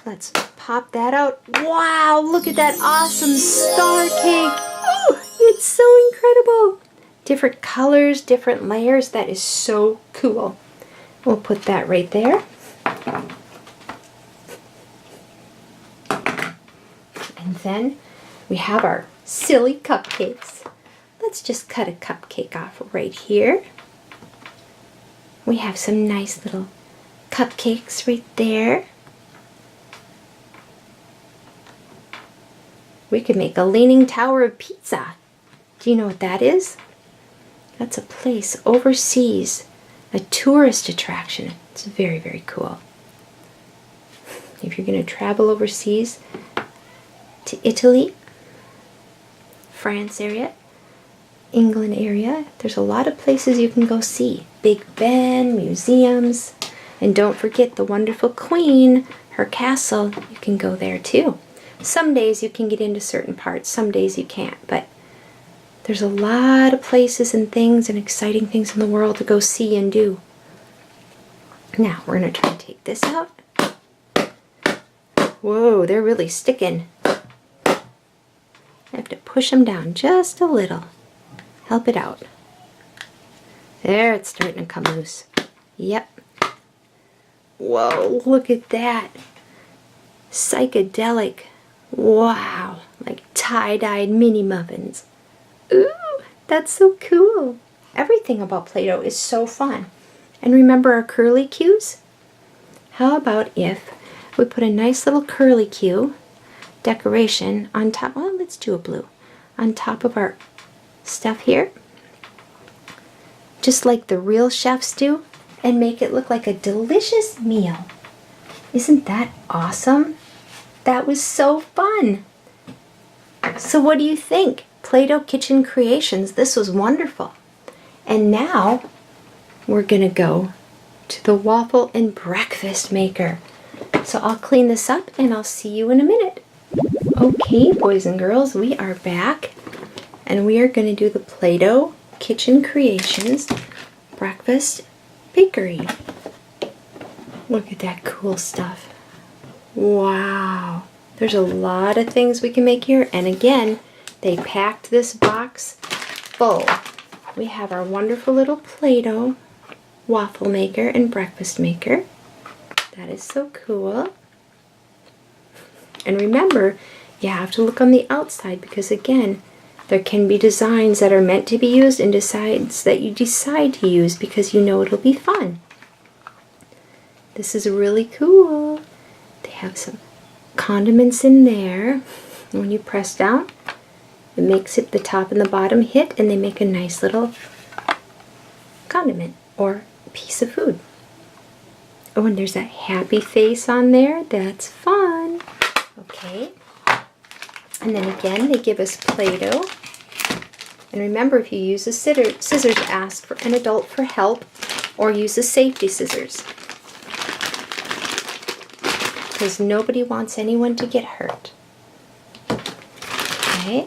let's pop that out. Wow, look at that awesome star cake. Oh, it's so incredible. Different colors, different layers. That is so cool. We'll put that right there. And then we have our silly cupcakes. Let's just cut a cupcake off right here. We have some nice little cupcakes right there. We could make a leaning tower of pizza. Do you know what that is? That's a place overseas, a tourist attraction. It's very, very cool. If you're going to travel overseas to Italy, France area, England area, there's a lot of places you can go see. Big Ben, museums, and don't forget the wonderful Queen, her castle. You can go there too. Some days you can get into certain parts, some days you can't, but there's a lot of places and things and exciting things in the world to go see and do. Now, we're going to try and take this out. Whoa, they're really sticking. I have to push them down just a little. Help it out. There, it's starting to come loose. Yep. Whoa, look at that. Psychedelic. Wow, like tie-dyed mini muffins. Ooh, that's so cool. Everything about Play-Doh is so fun. And remember our curly cues? How about if we put a nice little curly cue decoration on top, well, let's do a blue, on top of our stuff here, just like the real chefs do, and make it look like a delicious meal. Isn't that awesome? That was so fun. So what do you think? Play-Doh Kitchen Creations, this was wonderful. And now we're gonna go to the waffle and breakfast maker. So I'll clean this up and I'll see you in a minute. Okay, boys and girls, we are back and we are gonna do the Play-Doh Kitchen Creations breakfast bakery. Look at that cool stuff. Wow. There's a lot of things we can make here, and again, they packed this box full. We have our wonderful little Play-Doh waffle maker and breakfast maker. That is so cool. And remember, you have to look on the outside because again, there can be designs that are meant to be used and designs that you decide to use because you know it'll be fun. This is really cool. They have some condiments in there. When you press down, it makes it the top and the bottom hit and they make a nice little condiment or piece of food. Oh, and there's that happy face on there. That's fun. Okay. And then again, they give us Play-Doh. And remember, if you use the scissors, ask for an adult for help or use the safety scissors. Because nobody wants anyone to get hurt. Okay,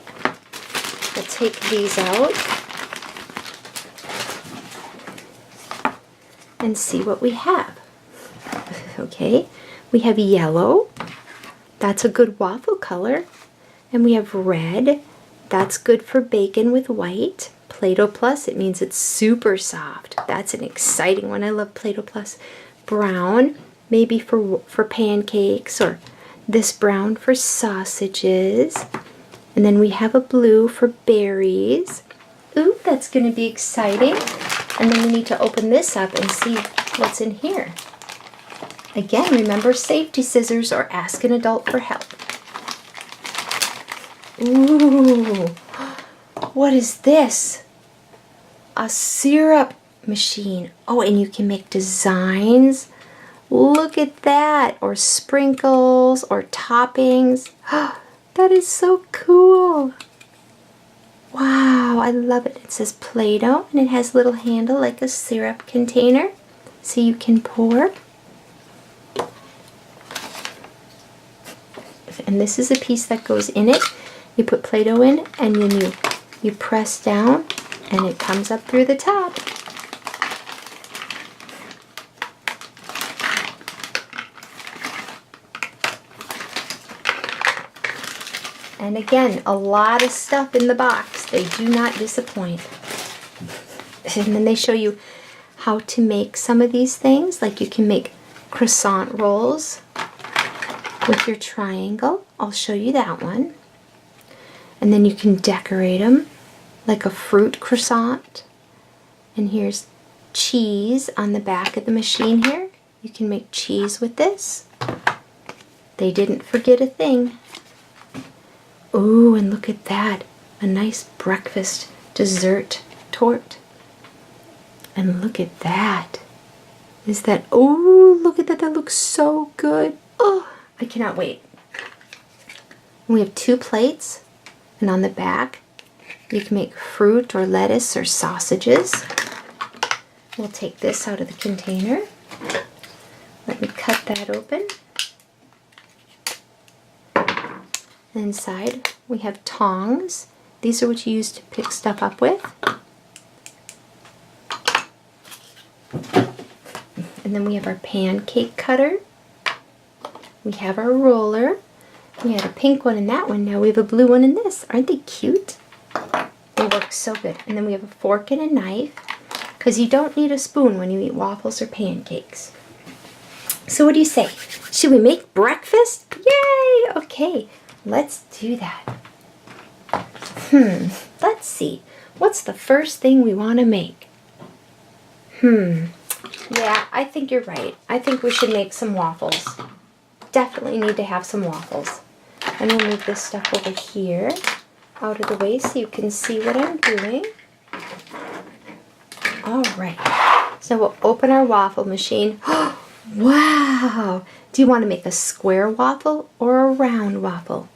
we'll take these out and see what we have. Okay, we have yellow. That's a good waffle color. And we have red. That's good for bacon with white. Play-Doh Plus, it means it's super soft. That's an exciting one. I love Play-Doh Plus. Brown, maybe for pancakes, or this brown for sausages. And then we have a blue for berries. Ooh, that's going to be exciting. And then we need to open this up and see what's in here. Again, remember safety scissors or ask an adult for help. Ooh, what is this? A syrup machine. Oh, and you can make designs. Look at that, or sprinkles, or toppings. That is so cool. Wow, I love it. It says Play-Doh, and it has a little handle like a syrup container, so you can pour. And this is a piece that goes in it. You put Play-Doh in, and then you press down, and it comes up through the top. And again, a lot of stuff in the box. They do not disappoint. And then they show you how to make some of these things. Like you can make croissant rolls with your triangle. I'll show you that one. And then you can decorate them like a fruit croissant. And here's cheese on the back of the machine here. You can make cheese with this. They didn't forget a thing. Ooh, and look at that. A nice breakfast dessert tort. And look at that. Is that, oh, look at that. That looks so good. Oh, I cannot wait. We have 2 plates. And on the back, you can make fruit or lettuce or sausages. We'll take this out of the container. Let me cut that open. Inside, we have tongs. These are what you use to pick stuff up with. And then we have our pancake cutter. We have our roller. We had a pink one in that one. Now we have a blue one in this. Aren't they cute? They work so good. And then we have a fork and a knife, because you don't need a spoon when you eat waffles or pancakes. So what do you say? Should we make breakfast? Yay! Okay, let's do that. Let's see. What's the first thing we want to make? Yeah, I think you're right. I think we should make some waffles. Definitely need to have some waffles. I'm going to move this stuff over here out of the way so you can see what I'm doing. All right. So we'll open our waffle machine. Wow! Do you want to make a square waffle or a round waffle?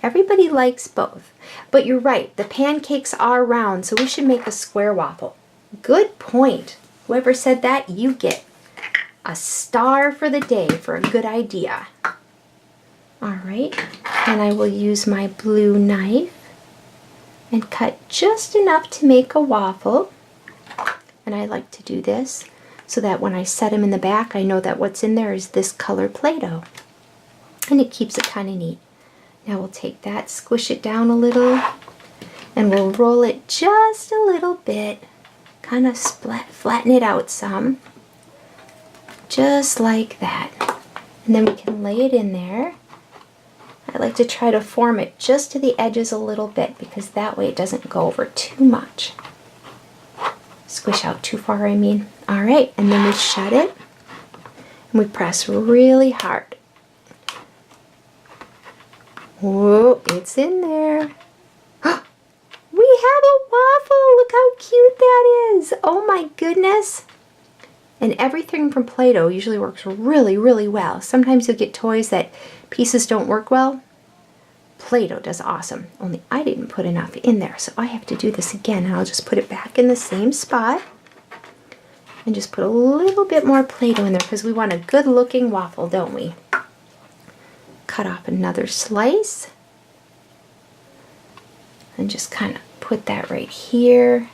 Everybody likes both. But you're right, the pancakes are round, so we should make a square waffle. Good point. Whoever said that, you get a star for the day for a good idea. All right, and I will use my blue knife and cut just enough to make a waffle. And I like to do this so that when I set them in the back, I know that what's in there is this color Play-Doh. And it keeps it kind of neat. Now we'll take that, squish it down a little, and we'll roll it just a little bit. Kind of flatten it out some. Just like that. And then we can lay it in there. I like to try to form it just to the edges a little bit because that way it doesn't go over too much. Squish out too far, I mean. All right, and then we shut it and we press really hard. Whoa, it's in there. We have a waffle. Look how cute that is. Oh my goodness. And everything from Play-Doh usually works really, really well. Sometimes you'll get toys that pieces don't work well. Play-Doh does awesome. Only I didn't put enough in there, so I have to do this again. And I'll just put it back in the same spot. And just put a little bit more Play-Doh in there because we want a good looking waffle, don't we? Cut off another slice and just kind of put that right here.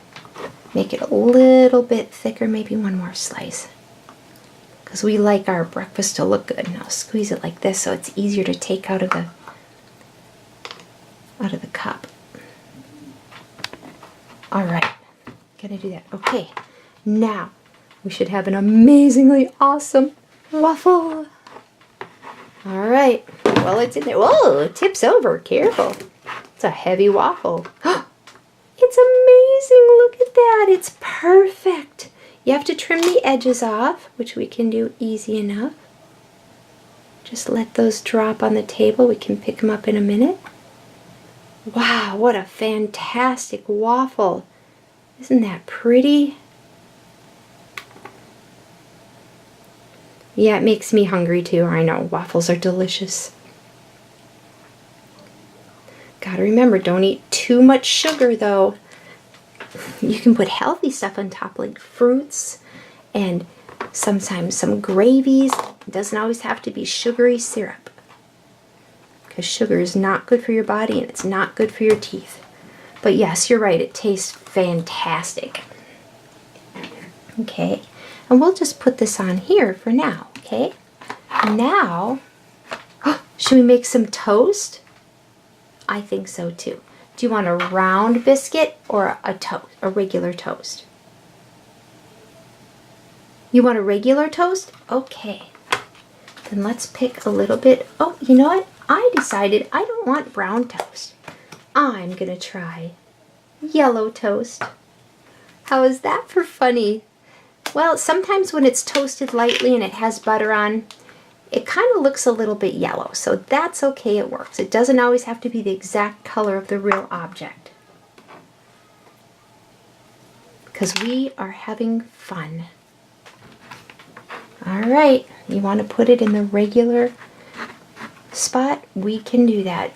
Make it a little bit thicker, maybe one more slice, because we like our breakfast to look good. Now squeeze it like this so it's easier to take out of the cup. All right, gotta do that. Okay, now we should have an amazingly awesome waffle. All right, well, it's in there. Whoa, it tips over, careful. It's a heavy waffle. It's amazing, look at that, it's perfect. You have to trim the edges off, which we can do easy enough. Just let those drop on the table, we can pick them up in a minute. Wow, what a fantastic waffle. Isn't that pretty? Yeah, it makes me hungry too. I know, waffles are delicious. Gotta remember, don't eat too much sugar though. You can put healthy stuff on top like fruits and sometimes some gravies. It doesn't always have to be sugary syrup, because sugar is not good for your body and it's not good for your teeth. But yes, you're right, it tastes fantastic. Okay. And we'll just put this on here for now, okay? Now, should we make some toast? I think so too. Do you want a round biscuit or a regular toast? You want a regular toast? Okay. Then let's pick a little bit. Oh, you know what? I decided I don't want brown toast. I'm gonna try yellow toast. How is that for funny? Well, sometimes when it's toasted lightly and it has butter on, it kind of looks a little bit yellow, so that's okay, it works. It doesn't always have to be the exact color of the real object, because we are having fun. All right, you want to put it in the regular spot? We can do that.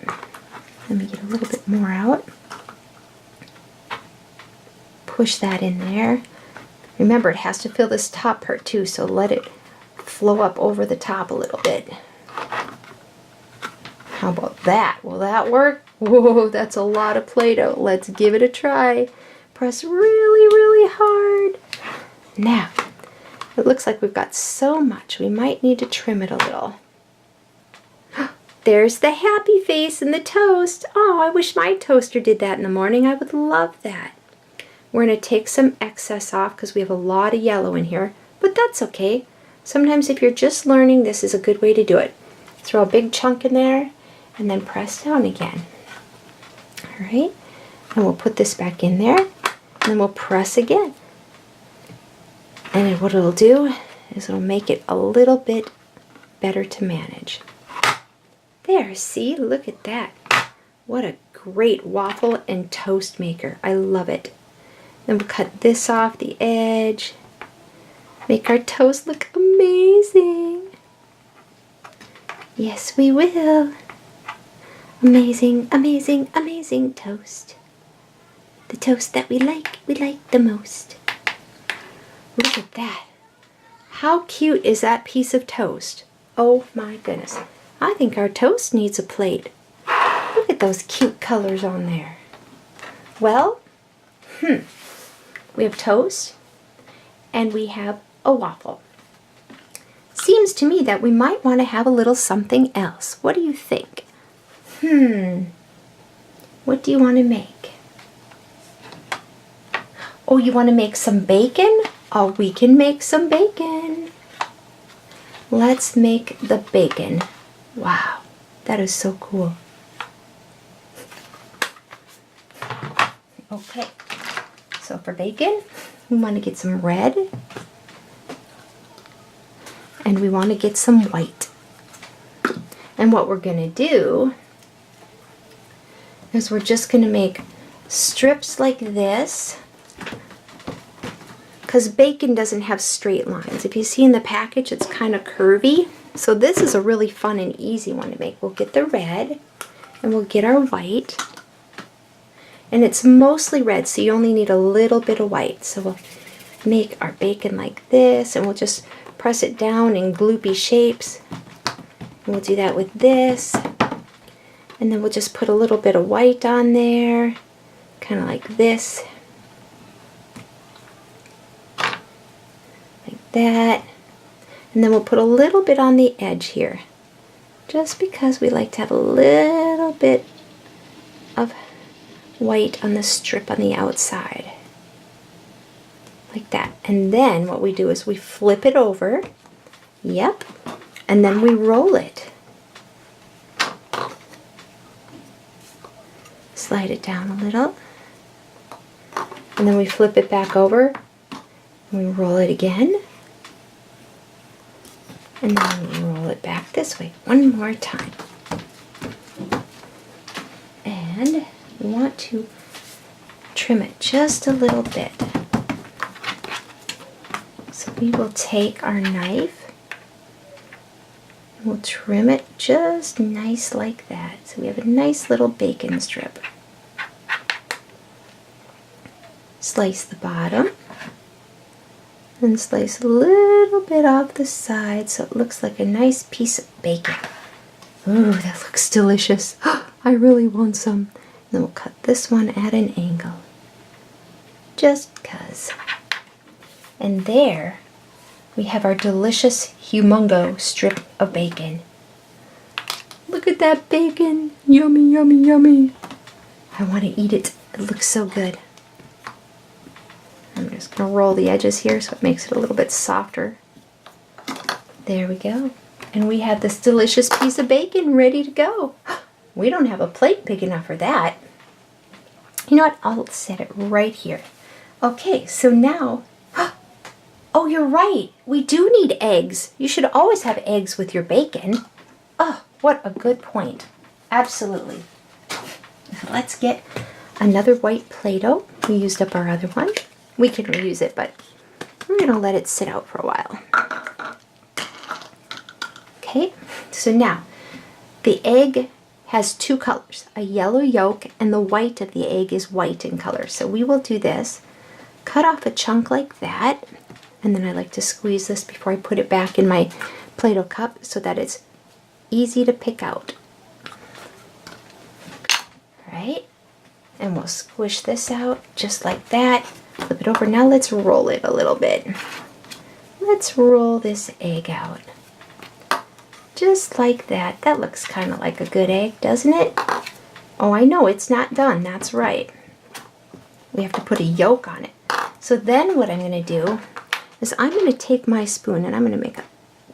Let me get a little bit more out. Push that in there. Remember, it has to fill this top part too, so let it flow up over the top a little bit. How about that? Will that work? Whoa, that's a lot of Play-Doh. Let's give it a try. Press really, really hard. Now, it looks like we've got so much, we might need to trim it a little. There's the happy face in the toast. Oh, I wish my toaster did that in the morning. I would love that. We're going to take some excess off because we have a lot of yellow in here, but that's okay. Sometimes if you're just learning, this is a good way to do it. Throw a big chunk in there and then press down again. Alright, and we'll put this back in there, and then we'll press again. And then what it'll do is it'll make it a little bit better to manage. There, see? Look at that. What a great waffle and toast maker. I love it. Then we'll cut this off the edge. Make our toast look amazing. Yes, we will. Amazing, amazing, amazing toast. The toast that we like the most. Look at that. How cute is that piece of toast? Oh my goodness. I think our toast needs a plate. Look at those cute colors on there. Well, we have toast and we have a waffle. Seems to me that we might want to have a little something else. What do you think? What do you want to make? Oh, you want to make some bacon? Oh, we can make some bacon. Let's make the bacon. Wow, that is so cool. Okay, so for bacon, we want to get some red and we want to get some white. And what we're going to do is we're just going to make strips like this, because bacon doesn't have straight lines. If you see in the package, it's kind of curvy. So this is a really fun and easy one to make. We'll get the red and we'll get our white. And it's mostly red, so you only need a little bit of white. So we'll make our bacon like this and we'll just press it down in gloopy shapes. And we'll do that with this. And then we'll just put a little bit of white on there, kind of like this. That, and then we'll put a little bit on the edge here, just because we like to have a little bit of white on the strip on the outside, like that. And then what we do is we flip it over, yep, and then we roll it. Slide it down a little, and then we flip it back over, and we roll it again. And then we roll it back this way one more time. And we want to trim it just a little bit. So we will take our knife and we'll trim it just nice like that. So we have a nice little bacon strip. Slice the bottom. And slice a little bit off the side so it looks like a nice piece of bacon. Ooh, that looks delicious. I really want some. Then we'll cut this one at an angle. Just because. And there we have our delicious humongo strip of bacon. Look at that bacon. Yummy, yummy, yummy. I want to eat it. It looks so good. I'm just going to roll the edges here so it makes it a little bit softer. There we go. And we have this delicious piece of bacon ready to go. We don't have a plate big enough for that. You know what? I'll set it right here. Okay, so now, oh, you're right. We do need eggs. You should always have eggs with your bacon. Oh, what a good point. Absolutely. Now let's get another white Play-Doh. We used up our other one. We can reuse it, but we're going to let it sit out for a while. Okay, so now the egg has two colors, a yellow yolk, and the white of the egg is white in color. So we will do this, cut off a chunk like that, and then I like to squeeze this before I put it back in my Play-Doh cup so that it's easy to pick out. All right, and we'll squish this out just like that. Flip it over. Now let's roll it a little bit. Let's roll this egg out. Just like that. That looks kind of like a good egg, doesn't it? Oh, I know it's not done. That's right. We have to put a yolk on it. So then what I'm going to do is I'm going to take my spoon and I'm going to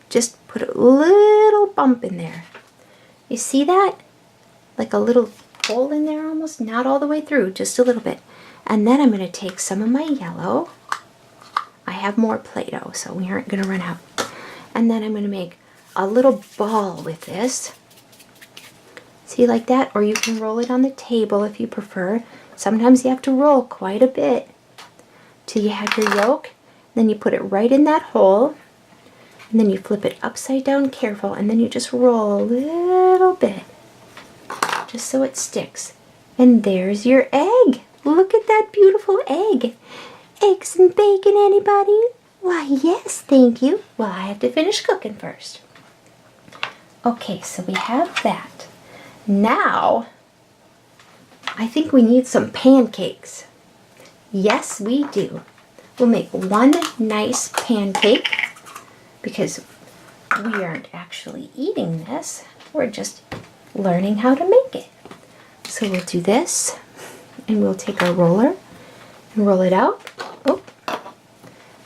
just put a little bump in there. You see that? Like a little hole in there almost, not all the way through, just a little bit. And then I'm going to take some of my yellow. I have more Play-Doh, so we aren't going to run out. And then I'm going to make a little ball with this. See, like that? Or you can roll it on the table if you prefer. Sometimes you have to roll quite a bit till you have your yolk. Then you put it right in that hole. And then you flip it upside down careful, and then you just roll a little bit, just so it sticks. And there's your egg. Look at that beautiful egg. Eggs and bacon, anybody? Why, yes, thank you. Well, I have to finish cooking first. Okay, so we have that. Now, I think we need some pancakes. Yes, we do. We'll make one nice pancake because we aren't actually eating this. We're just learning how to make it. So we'll do this, and we'll take our roller and roll it out. Oh,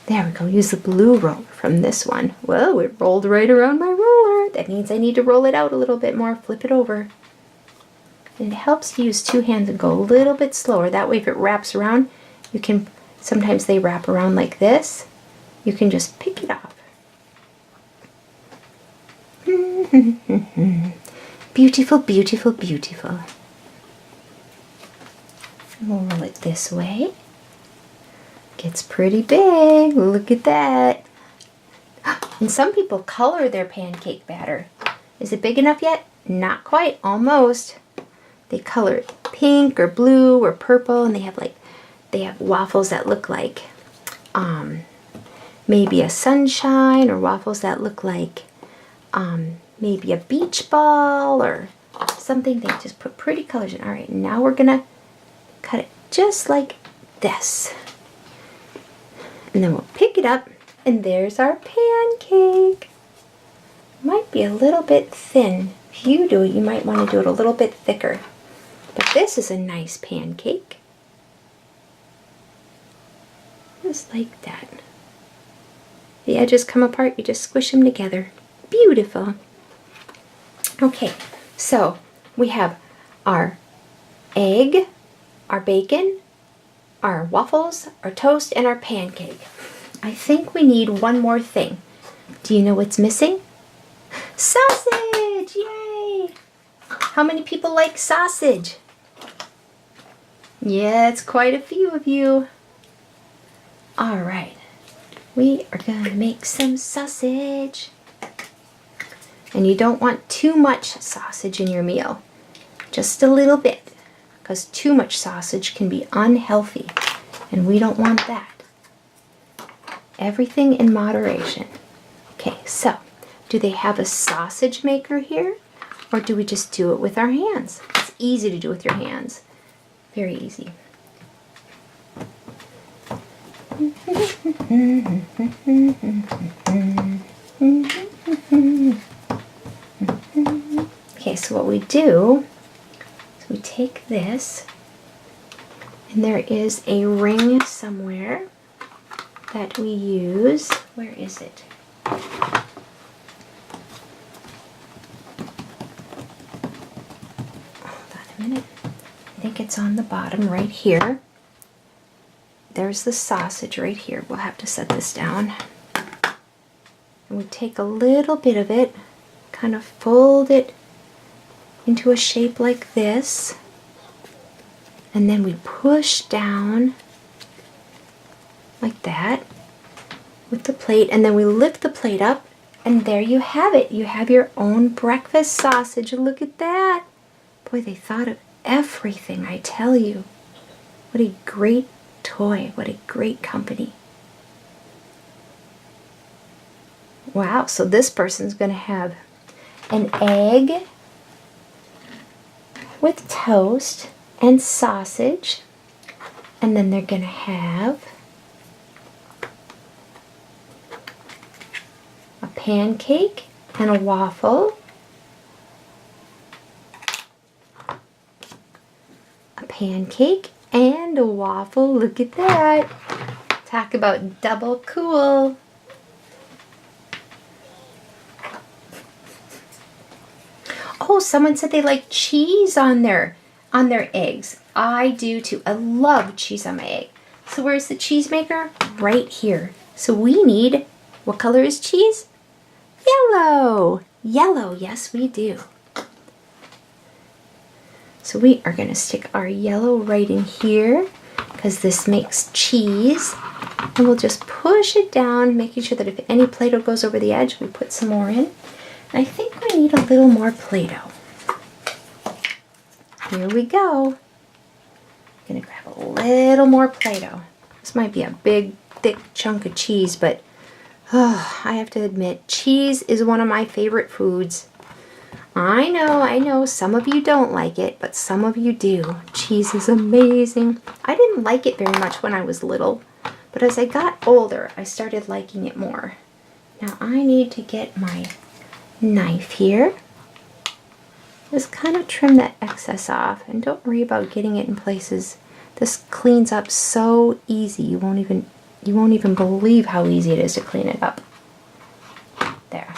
there we go. Use the blue roller from this one. Whoa, it rolled right around my roller. That means I need to roll it out a little bit more. Flip it over. And it helps to use two hands and go a little bit slower. That way if it wraps around, you can, sometimes they wrap around like this. You can just pick it off. Beautiful, beautiful, beautiful. And we'll roll it this way. Gets pretty big. Look at that. And some people color their pancake batter. Is it big enough yet? Not quite. Almost. They color it pink or blue or purple, and they have waffles that look like maybe a sunshine, or waffles that look like maybe a beach ball or something. They just put pretty colors in. All right, now we're gonna cut it just like this. And then we'll pick it up, and there's our pancake. Might be a little bit thin. If you do it, you might want to do it a little bit thicker. But this is a nice pancake. Just like that. The edges come apart, you just squish them together. Beautiful. Okay, so we have our egg, our bacon, our waffles, our toast, and our pancake. I think we need one more thing. Do you know what's missing? Sausage! Yay! How many people like sausage? Yeah, it's quite a few of you. All right, we are gonna make some sausage. And you don't want too much sausage in your meal. Just a little bit, because too much sausage can be unhealthy, and we don't want that. Everything in moderation. Okay, so do they have a sausage maker here, or do we just do it with our hands? It's easy to do with your hands. Very easy. Okay, so what we do is we take this, and there is a ring somewhere that we use. Where is it? Hold on a minute. I think it's on the bottom right here. There's the sausage right here. We'll have to set this down. And we take a little bit of it, kind of fold it into a shape like this, and then we push down like that with the plate, and then we lift the plate up, and there you have it. You have your own breakfast sausage. Look at that. Boy, they thought of everything, I tell you. What a great toy. What a great company. Wow, so this person's going to have an egg with toast and sausage, and then they're going to have a pancake and a waffle, a pancake and a waffle. Look at that. Talk about double cool. Oh, someone said they like cheese on their on their eggs. I do too. I love cheese on my egg. So where's the cheese maker? Right here. So we need, what color is cheese? Yellow. Yellow, yes we do. So we are going to stick our yellow right in here because this makes cheese. And we'll just push it down, making sure that if any Play-Doh goes over the edge, we put some more in. And I think we need a little more Play-Doh. Here we go. I'm going to grab a little more Play-Doh. This might be a big, thick chunk of cheese, but I have to admit, cheese is one of my favorite foods. I know, some of you don't like it, but some of you do. Cheese is amazing. I didn't like it very much when I was little, but as I got older, I started liking it more. Now I need to get my knife here. Just kind of trim that excess off, and don't worry about getting it in places. This cleans up so easy. You won't even believe how easy it is to clean it up. There.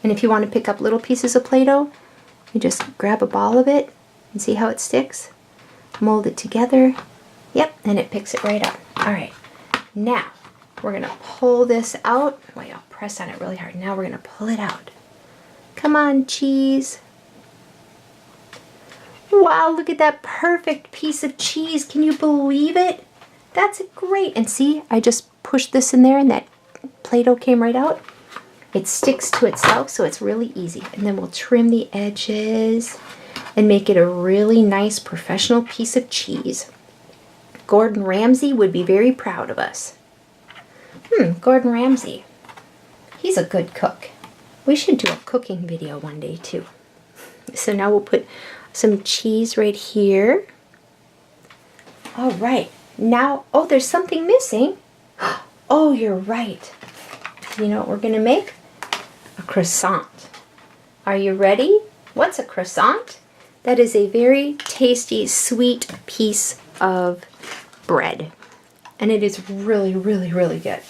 And if you want to pick up little pieces of Play-Doh, you just grab a ball of it and see how it sticks. Mold it together. Yep, and it picks it right up. All right. Now, we're going to pull this out. Wait, I'll press on it really hard. Now we're going to pull it out. Come on, cheese. Wow, look at that perfect piece of cheese. Can you believe it? That's great. And see, I just pushed this in there and that Play-Doh came right out. It sticks to itself, so it's really easy. And then we'll trim the edges and make it a really nice professional piece of cheese. Gordon Ramsay would be very proud of us. Gordon Ramsay. He's a good cook. We should do a cooking video one day too. So now we'll put some cheese right here. All right. Now, oh, there's something missing. Oh, you're right. You know what we're going to make? A croissant. Are you ready? What's a croissant? That is a very tasty, sweet piece of bread. And it is really, really, really good.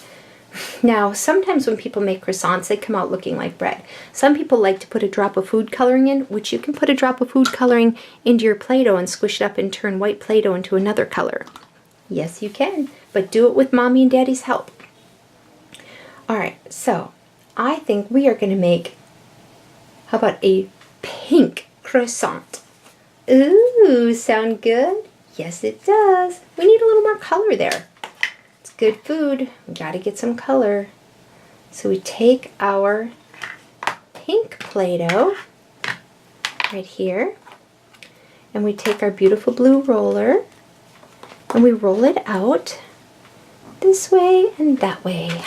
Now, sometimes when people make croissants, they come out looking like bread. Some people like to put a drop of food coloring in, which you can put a drop of food coloring into your Play-Doh and squish it up and turn white Play-Doh into another color. Yes, you can, but do it with Mommy and Daddy's help. All right, so I think we are going to make, how about a pink croissant? Ooh, sound good? Yes, it does. We need a little more color there. It's good food. We got to get some color. So we take our pink Play-Doh right here, and we take our beautiful blue roller, and we roll it out this way and that way.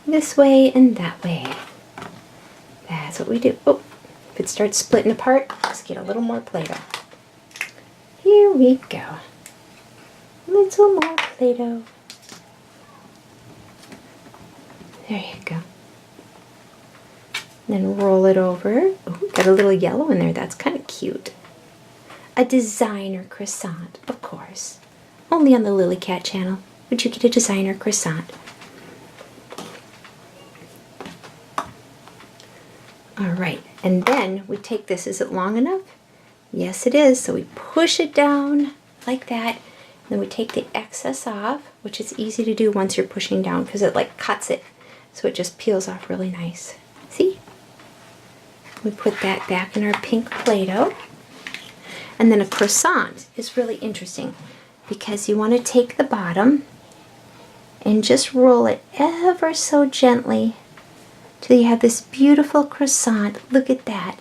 This way and that way. That's what we do. Oh, if it starts splitting apart, let's get a little more Play-Doh. Here we go. Little more Play-Doh. There you go. Then roll it over. Oh, got a little yellow in there. That's kind of cute. A designer croissant, of course. Only on the Lillykat channel would you get a designer croissant. All right, and then we take this. Is it long enough? Yes, it is. So we push it down like that. Then we take the excess off, which is easy to do once you're pushing down because it like cuts it. So it just peels off really nice. See? We put that back in our pink Play-Doh. And then a croissant is really interesting because you want to take the bottom and just roll it ever so gently till you have this beautiful croissant. Look at that.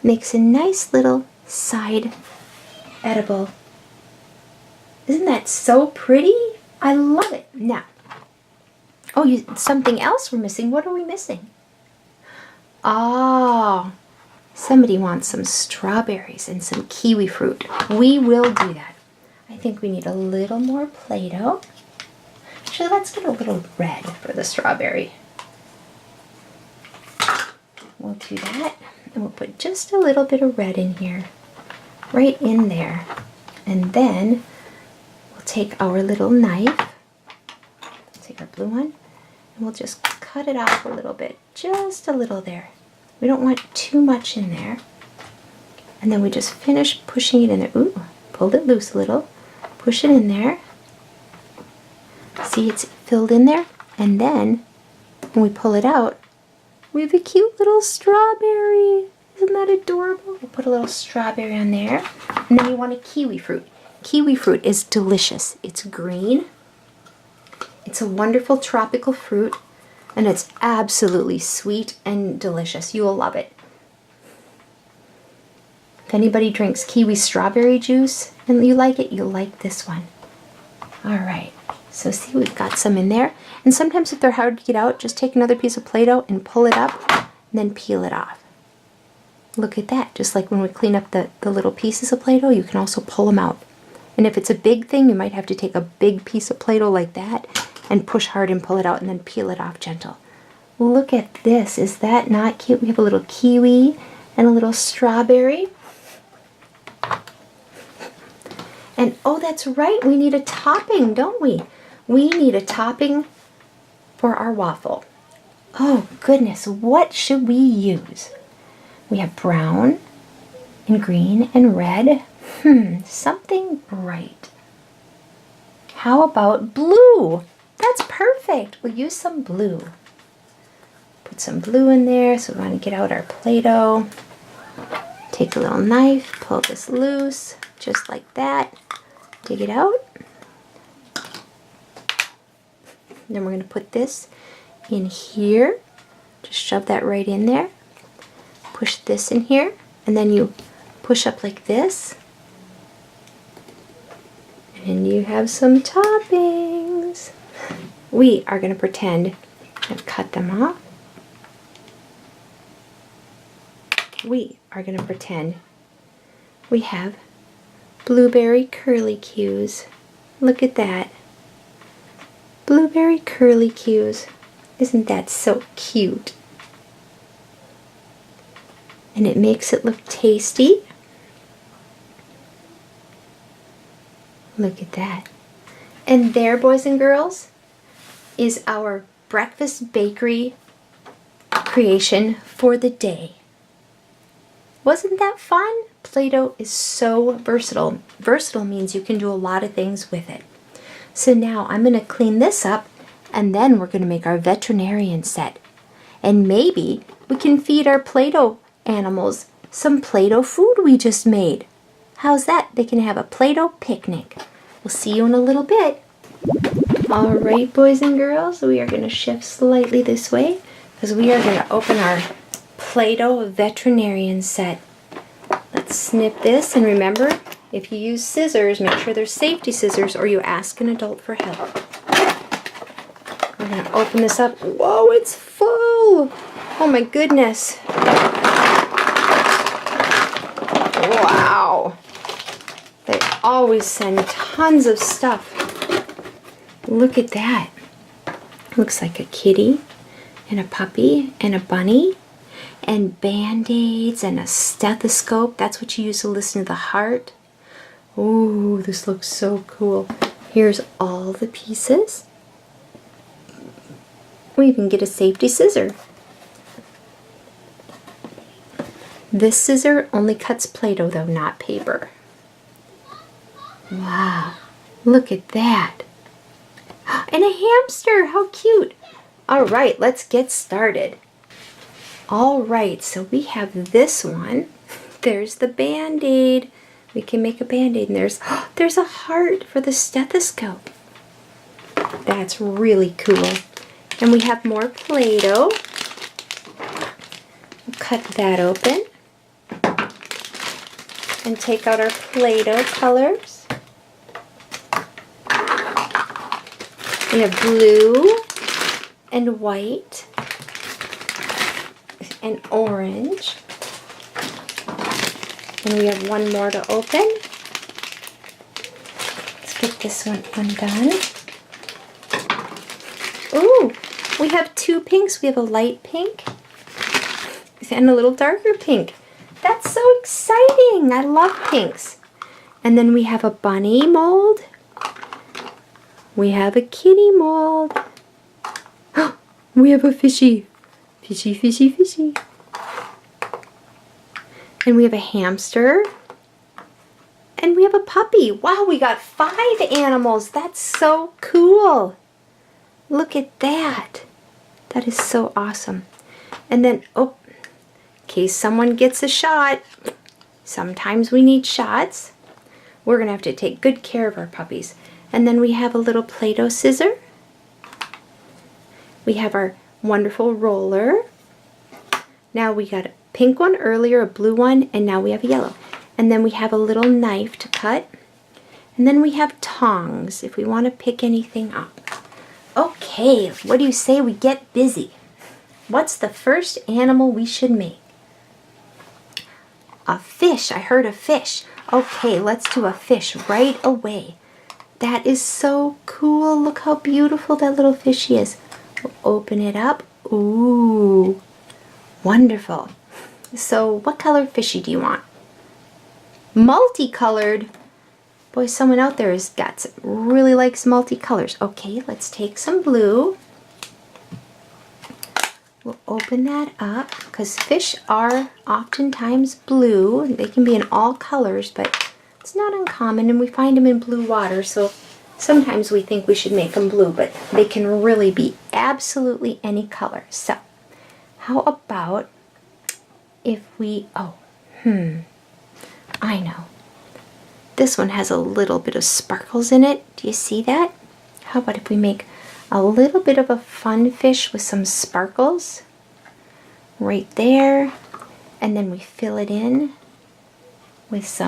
Makes a nice little side edible. Isn't that so pretty? I love it. Now, oh, something else we're missing. What are we missing? Oh, somebody wants some strawberries and some kiwi fruit. We will do that. I think we need a little more Play-Doh. Actually, let's get a little red for the strawberry. We'll do that, and we'll put just a little bit of red in here, right in there. And then we'll take our little knife, take our blue one, and we'll just cut it off a little bit, just a little there. We don't want too much in there. And then we just finish pushing it in there. Ooh, pulled it loose a little. Push it in there. See, it's filled in there. And then, when we pull it out, we have a cute little strawberry. Isn't that adorable? We'll put a little strawberry on there. And then you want a kiwi fruit. Kiwi fruit is delicious. It's green. It's a wonderful tropical fruit. And it's absolutely sweet and delicious. You will love it. If anybody drinks kiwi strawberry juice and you like it, you'll like this one. Alright, so see, we've got some in there. And sometimes if they're hard to get out, just take another piece of Play-Doh and pull it up and then peel it off. Look at that. Just like when we clean up the little pieces of Play-Doh, you can also pull them out. And if it's a big thing, you might have to take a big piece of Play-Doh like that and push hard and pull it out and then peel it off gentle. Look at this. Is that not cute? We have a little kiwi and a little strawberry. And oh, that's right, we need a topping, don't we? We need a topping for our waffle. Oh goodness, what should we use? We have brown and green and red. Something bright. How about blue? That's perfect. We'll use some blue. Put some blue in there. So we want to get out our Play-Doh. Take a little knife, pull this loose, just like that. Dig it out. Then we're going to put this in here. Just shove that right in there. Push this in here. And then you push up like this. And you have some toppings. We are going to pretend and cut them off. We are going to pretend we have blueberry curly cues. Look at that. Blueberry curly cues. Isn't that so cute? And it makes it look tasty. Look at that. And there, boys and girls, is our breakfast bakery creation for the day. Wasn't that fun? Play-Doh is so versatile. Versatile means you can do a lot of things with it. So now I'm going to clean this up and then we're going to make our veterinarian set. And maybe we can feed our Play-Doh animals some Play-Doh food we just made. How's that? They can have a Play-Doh picnic. We'll see you in a little bit. Alright, boys and girls, we are going to shift slightly this way because we are going to open our Play-Doh veterinarian set. Let's snip this, and remember, if you use scissors, make sure they're safety scissors or you ask an adult for help. We're going to open this up. Whoa, it's full! Oh my goodness. Wow. They always send tons of stuff. Look at that. Looks like a kitty and a puppy and a bunny. And Band-Aids and a stethoscope. That's what you use to listen to the heart. Ooh, this looks so cool. Here's all the pieces. We even get a safety scissor. This scissor only cuts Play-Doh though, not paper. Wow, look at that. And a hamster, how cute. All right, let's get started. All right, so we have this one. There's the Band-Aid. We can make a Band-Aid, and there's a heart for the stethoscope. That's really cool. And we have more Play-Doh. We'll cut that open. And take out our Play-Doh colors. We have blue and white and orange. And we have one more to open. Let's get this one undone. Ooh, we have two pinks. We have a light pink and a little darker pink. That's so exciting. I love pinks. And then we have a bunny mold. We have a kitty mold. We have a fishy. Fishy, fishy, fishy. And we have a hamster. And we have a puppy. Wow, we got 5 animals. That's so cool. Look at that. That is so awesome. And then, oh, in case someone gets a shot, sometimes we need shots. We're going to have to take good care of our puppies. And then we have a little Play-Doh scissor. We have our wonderful roller. Now we got a pink one earlier, a blue one, and now we have a yellow. And then we have a little knife to cut. And then we have tongs if we want to pick anything up. Okay, what do you say we get busy? What's the first animal we should make? A fish. I heard a fish. Okay, let's do a fish right away. That is so cool. Look how beautiful that little fishy is. We'll open it up. Ooh, wonderful. So what color fishy do you want? Multicolored. Boy, someone out there really likes multicolors. Okay, let's take some blue. We'll open that up because fish are oftentimes blue. They can be in all colors, but it's not uncommon, and we find them in blue water, so sometimes we think we should make them blue, but they can really be absolutely any color. So, how about if we, I know. This one has a little bit of sparkles in it. Do you see that? How about if we make a little bit of a fun fish with some sparkles right there, and then we fill it in with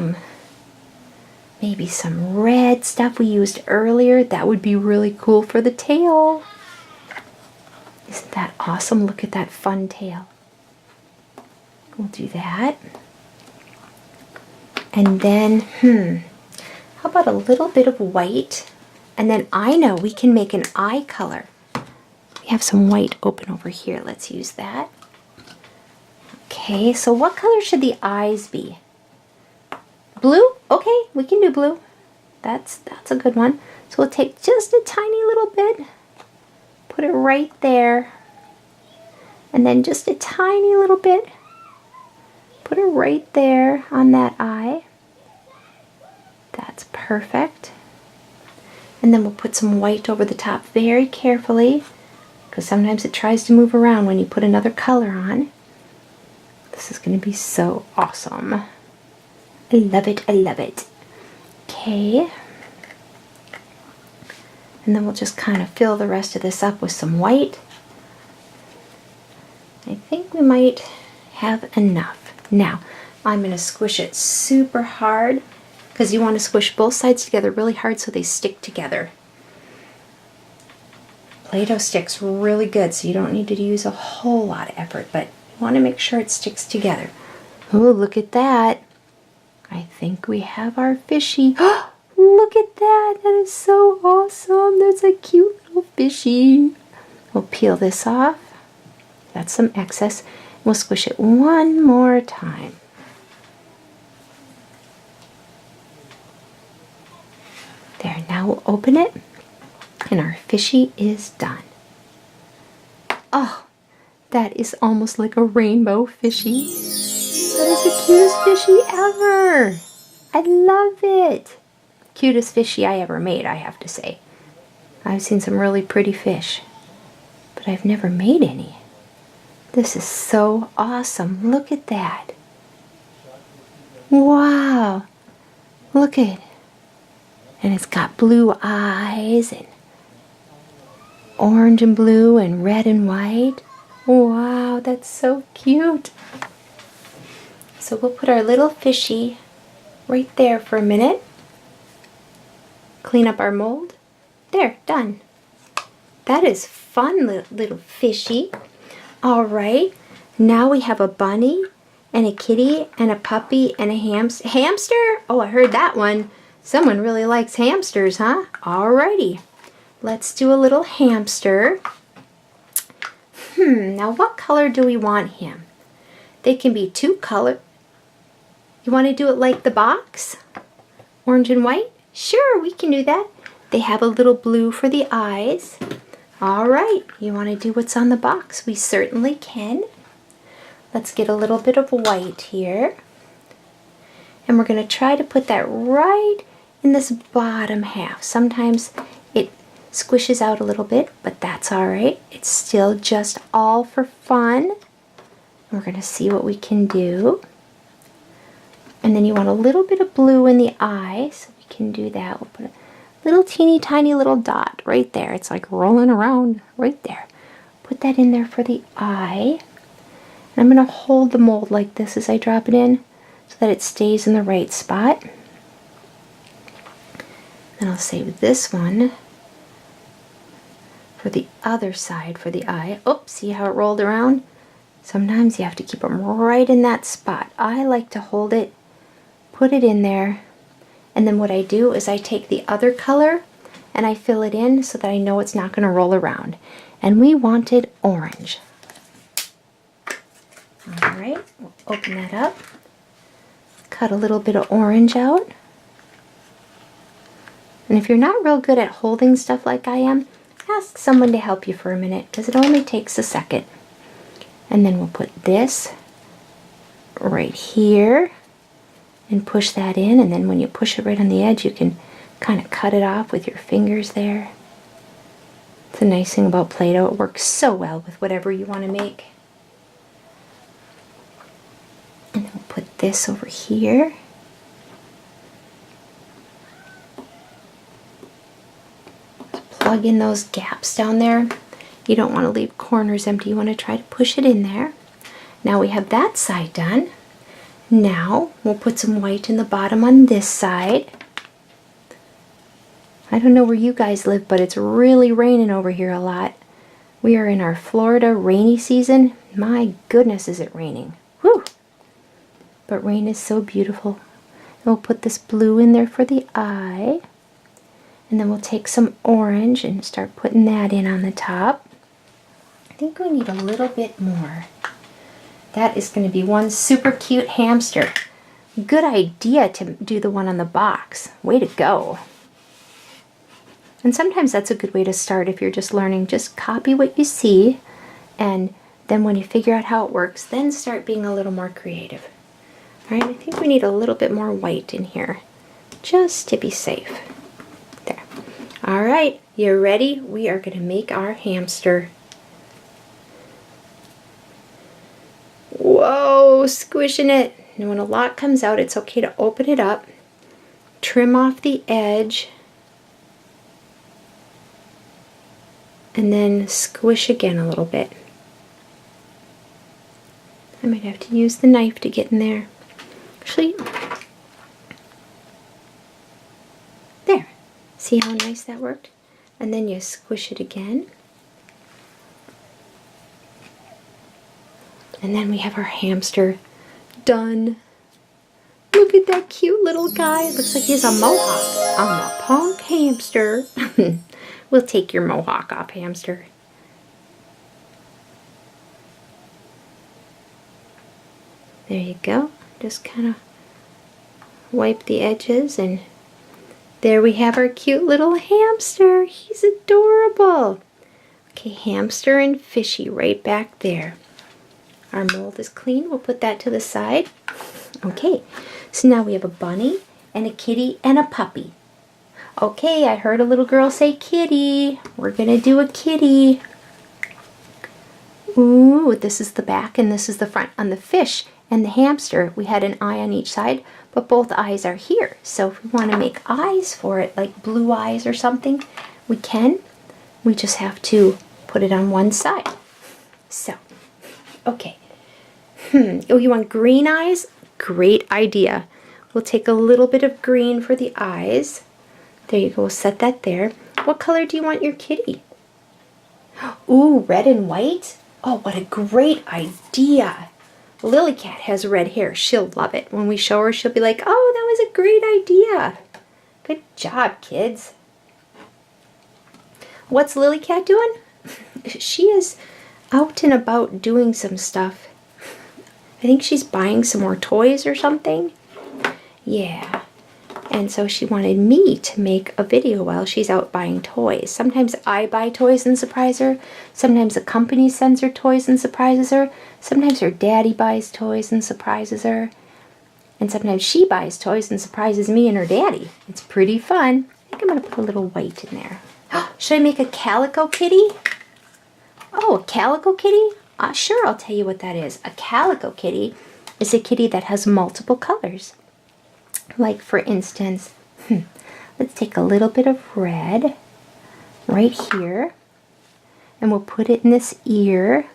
maybe some red stuff we used earlier. That would be really cool for the tail. Isn't that awesome? Look at that fun tail. We'll do that. And then, how about a little bit of white? And then I know we can make an eye color. We have some white open over here. Let's use that. Okay, so what color should the eyes be? Blue? Okay, we can do blue. That's a good one. So we'll take just a tiny little bit, put it right there, and then just a tiny little bit, put it right there on that eye. That's perfect. And then we'll put some white over the top very carefully, because sometimes it tries to move around when you put another color on. This is going to be so awesome. I love it, I love it. Okay. And then we'll just kind of fill the rest of this up with some white. I think we might have enough. Now, I'm going to squish it super hard, because you want to squish both sides together really hard so they stick together. Play-Doh sticks really good, so you don't need to use a whole lot of effort, but you want to make sure it sticks together. Oh, look at that. I think we have our fishy. Oh, look at that. That is so awesome. There's a cute little fishy. We'll peel this off. That's some excess. We'll squish it one more time. There, now we'll open it, and our fishy is done. Oh, that is almost like a rainbow fishy. That is the cutest fishy ever. I love it. Cutest fishy I ever made, I have to say. I've seen some really pretty fish, but I've never made any. This is so awesome. Look at that. Wow. Look at it. And it's got blue eyes and orange and blue and red and white. Wow, that's so cute. So we'll put our little fishy right there for a minute. Clean up our mold. There, done. That is fun, little fishy. All right, now we have a bunny and a kitty and a puppy and a hamster. Oh, I heard that one. Someone really likes hamsters, huh? Alrighty, let's do a little hamster. Now what color do we want him? They can be 2 colors. You want to do it like the box? Orange and white? Sure, we can do that. They have a little blue for the eyes. Alright, you want to do what's on the box? We certainly can. Let's get a little bit of white here. And we're going to try to put that right in this bottom half. Sometimes it squishes out a little bit, but that's all right. It's still just all for fun. We're going to see what we can do. And then you want a little bit of blue in the eye, so we can do that. We'll put a little teeny tiny little dot right there. It's like rolling around right there. Put that in there for the eye. And I'm going to hold the mold like this as I drop it in so that it stays in the right spot. Then I'll save this one for the other side for the eye. Oops, see how it rolled around? Sometimes you have to keep them right in that spot. I like to hold it, put it in there, and then what I do is I take the other color and I fill it in so that I know it's not going to roll around. And we wanted orange. Alright, we'll open that up. Cut a little bit of orange out. And if you're not real good at holding stuff like I am, ask someone to help you for a minute, because it only takes a second. And then we'll put this right here and push that in, and then when you push it right on the edge, you can kind of cut it off with your fingers there. It's a nice thing about Play-Doh. It works so well with whatever you want to make. And then we'll put this over here. Plug in those gaps down there. You don't want to leave corners empty. You want to try to push it in there. Now we have that side done. Now we'll put some white in the bottom on this side. I don't know where you guys live, but it's really raining over here a lot. We are in our Florida rainy season. My goodness, is it raining. Whew! But rain is so beautiful. And we'll put this blue in there for the eye. And then we'll take some orange and start putting that in on the top. I think we need a little bit more. That is going to be one super cute hamster. Good idea to do the one on the box. Way to go. And sometimes that's a good way to start if you're just learning. Just copy what you see, and then when you figure out how it works, then start being a little more creative. All right, I think we need a little bit more white in here, just to be safe. There. All right, you ready? We are going to make our hamster. Whoa, squishing it. And when a lot comes out, it's okay to open it up, trim off the edge, and then squish again a little bit. I might have to use the knife to get in there. Actually, there. See how nice that worked? And then you squish it again. And then we have our hamster done. Look at that cute little guy. It looks like he has a mohawk. I'm a punk hamster. We'll take your mohawk off, hamster. There you go. Just kind of wipe the edges, and there we have our cute little hamster. He's adorable. Okay, hamster and fishy right back there. Our mold is clean. We'll put that to the side. Okay, so now we have a bunny and a kitty and a puppy. Okay, I heard a little girl say kitty. We're gonna do a kitty. Ooh, this is the back and this is the front. On the fish and the hamster, we had an eye on each side, but both eyes are here. So if we want to make eyes for it, like blue eyes or something, we can. We just have to put it on one side. So, okay. Oh, you want green eyes? Great idea. We'll take a little bit of green for the eyes. There you go, we'll set that there. What color do you want your kitty? Ooh, red and white? Oh, what a great idea. Lillykat has red hair. She'll love it. When we show her, she'll be like, oh, that was a great idea. Good job, kids. What's Lillykat doing? She is out and about doing some stuff. I think she's buying some more toys or something. Yeah. And so she wanted me to make a video while she's out buying toys. Sometimes I buy toys and surprise her. Sometimes the company sends her toys and surprises her. Sometimes her daddy buys toys and surprises her. And sometimes she buys toys and surprises me and her daddy. It's pretty fun. I think I'm going to put a little white in there. Should I make a calico kitty? Oh, a calico kitty? Sure, I'll tell you what that is. A calico kitty is a kitty that has multiple colors. Like, for instance, let's take a little bit of red right here, and we'll put it in this ear,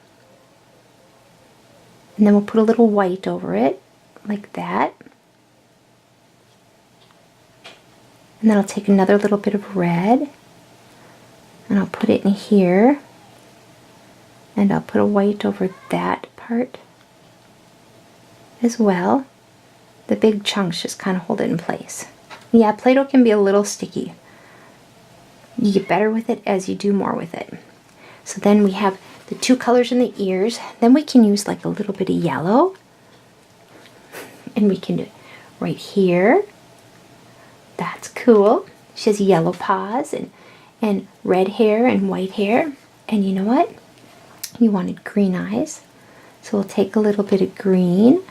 and then we'll put a little white over it, like that. And then I'll take another little bit of red, and I'll put it in here, and I'll put a white over that part as well. The big chunks just kind of hold it in place. Yeah, Play-Doh can be a little sticky. You get better with it as you do more with it. So then we have the two colors in the ears. Then we can use like a little bit of yellow. And we can do it right here. That's cool. She has yellow paws and red hair and white hair. And you know what? You wanted green eyes. So we'll take a little bit of green.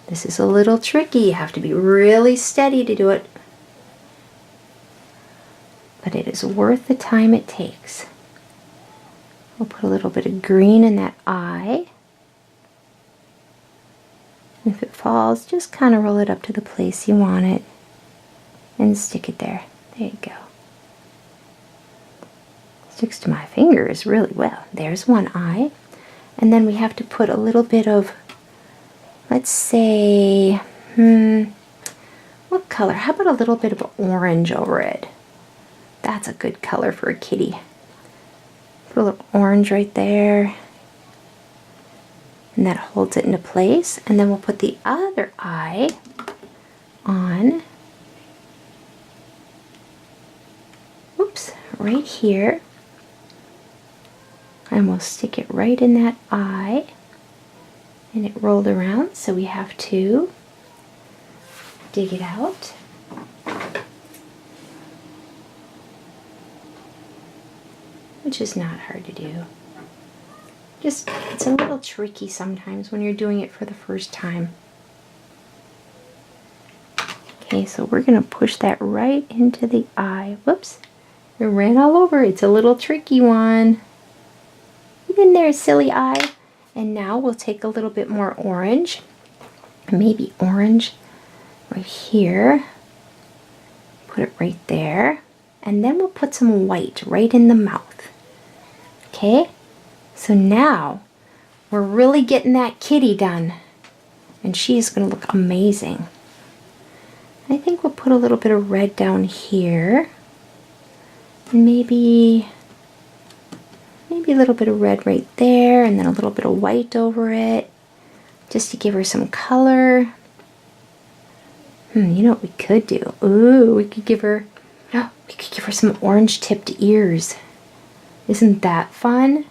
This is a little tricky. You have to be really steady to do it. But it is worth the time it takes. We'll put a little bit of green in that eye. If it falls, just kind of roll it up to the place you want it and stick it there. There you go. Sticks to my fingers really well. There's one eye. And then we have to put a little bit of, let's say, what color? How about a little bit of orange over it? That's a good color for a kitty. Put a little orange right there. And that holds it into place. And then we'll put the other eye on. Oops, right here. And we'll stick it right in that eye. And it rolled around, so we have to dig it out. Which is not hard to do. Just, it's a little tricky sometimes when you're doing it for the first time. Okay, so we're going to push that right into the eye. Whoops, it ran all over. It's a little tricky one. Get in there, silly eye. And now we'll take a little bit more orange. Maybe orange right here. Put it right there. And then we'll put some white right in the mouth. Okay, so now we're really getting that kitty done. And she's going to look amazing. I think we'll put a little bit of red down here. And maybe a little bit of red right there, and then a little bit of white over it, just to give her some color. You know what we could do? Ooh, we could give her some orange tipped ears. Isn't that fun?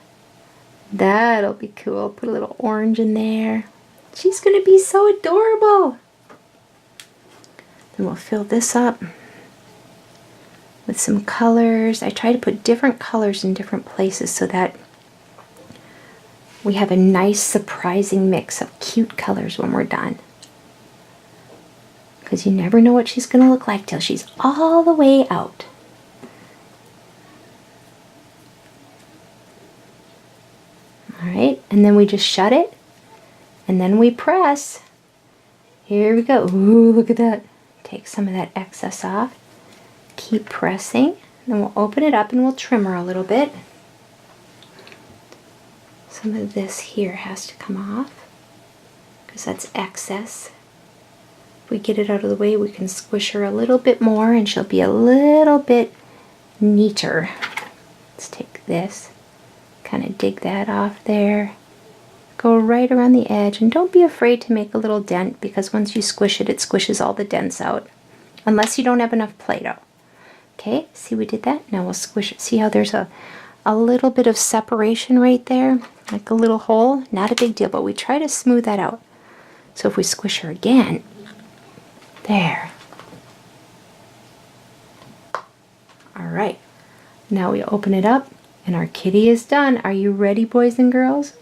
That'll be cool. Put a little orange in there. She's gonna be so adorable. Then we'll fill this up with some colors. I try to put different colors in different places so that we have a nice surprising mix of cute colors when we're done. Because you never know what she's going to look like till she's all the way out. Alright, and then we just shut it, and then we press. Here we go. Ooh, look at that. Take some of that excess off. Keep pressing. Then we'll open it up and we'll trim her a little bit. Some of this here has to come off because that's excess. If we get it out of the way, we can squish her a little bit more and she'll be a little bit neater. Let's take this, kind of dig that off there. Go right around the edge, and don't be afraid to make a little dent because once you squish it, it squishes all the dents out. Unless you don't have enough Play-Doh. Okay, see we did that? Now we'll squish it. See how there's a little bit of separation right there? Like a little hole? Not a big deal, but we try to smooth that out. So if we squish her again, there. Alright, now we open it up and our kitty is done. Are you ready, boys and girls?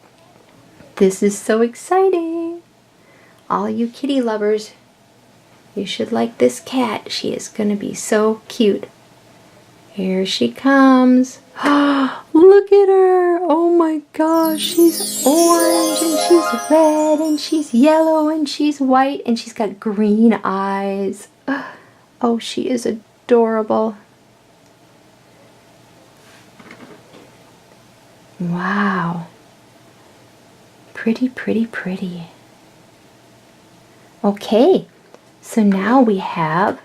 This is so exciting. All you kitty lovers, you should like this cat. She is going to be so cute. Here she comes. Look at her. Oh my gosh. She's orange and she's red and she's yellow and she's white and she's got green eyes. Oh, she is adorable. Wow. Pretty, pretty, pretty. Okay, so now we have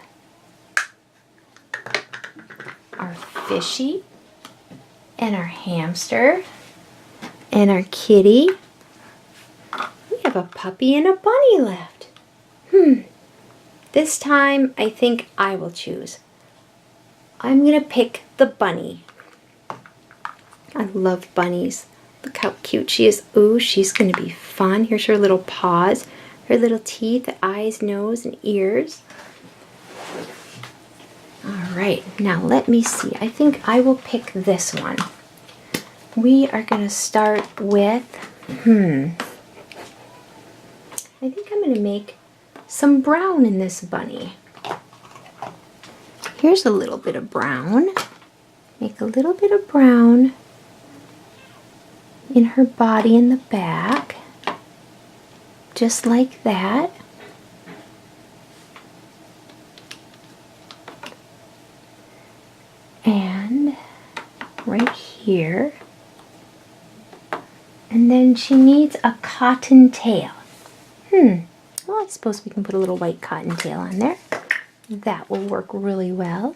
our fishy and our hamster and our kitty. We have a puppy and a bunny left. This time I think I will choose. I'm gonna pick the bunny. I love bunnies. Look how cute she is. Ooh, she's gonna be fun. Here's her little paws, her little teeth, eyes, nose, and ears. All right, now let me see. I think I will pick this one. We are gonna start with, I think I'm gonna make some brown in this bunny. Here's a little bit of brown. Make a little bit of brown in her body in the back, just like that. And right here. And then she needs a cotton tail. Well, I suppose we can put a little white cotton tail on there. That will work really well.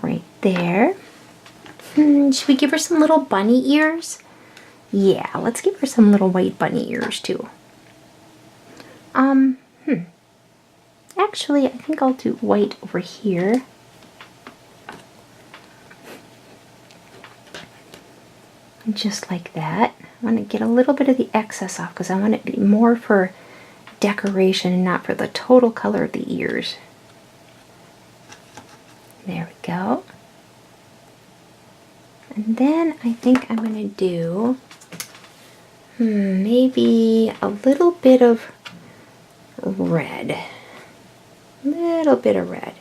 Right there. Should we give her some little bunny ears? Yeah, let's give her some little white bunny ears too. Actually, I think I'll do white over here. Just like that. I want to get a little bit of the excess off because I want it to be more for decoration and not for the total color of the ears. There we go. And then I think I'm going to do maybe a little bit of red. A little bit of red.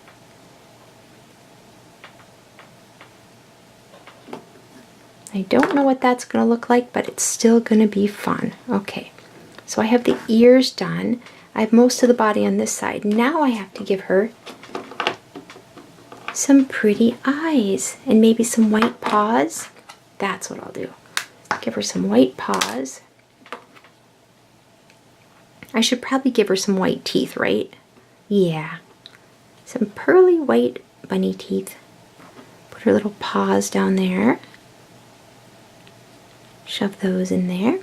I don't know what that's going to look like, but it's still going to be fun. Okay, so I have the ears done. I have most of the body on this side. Now I have to give her some pretty eyes and maybe some white paws. That's what I'll do. Give her some white paws. I should probably give her some white teeth, right? Yeah. Some pearly white bunny teeth. Put her little paws down there. Shove those in there.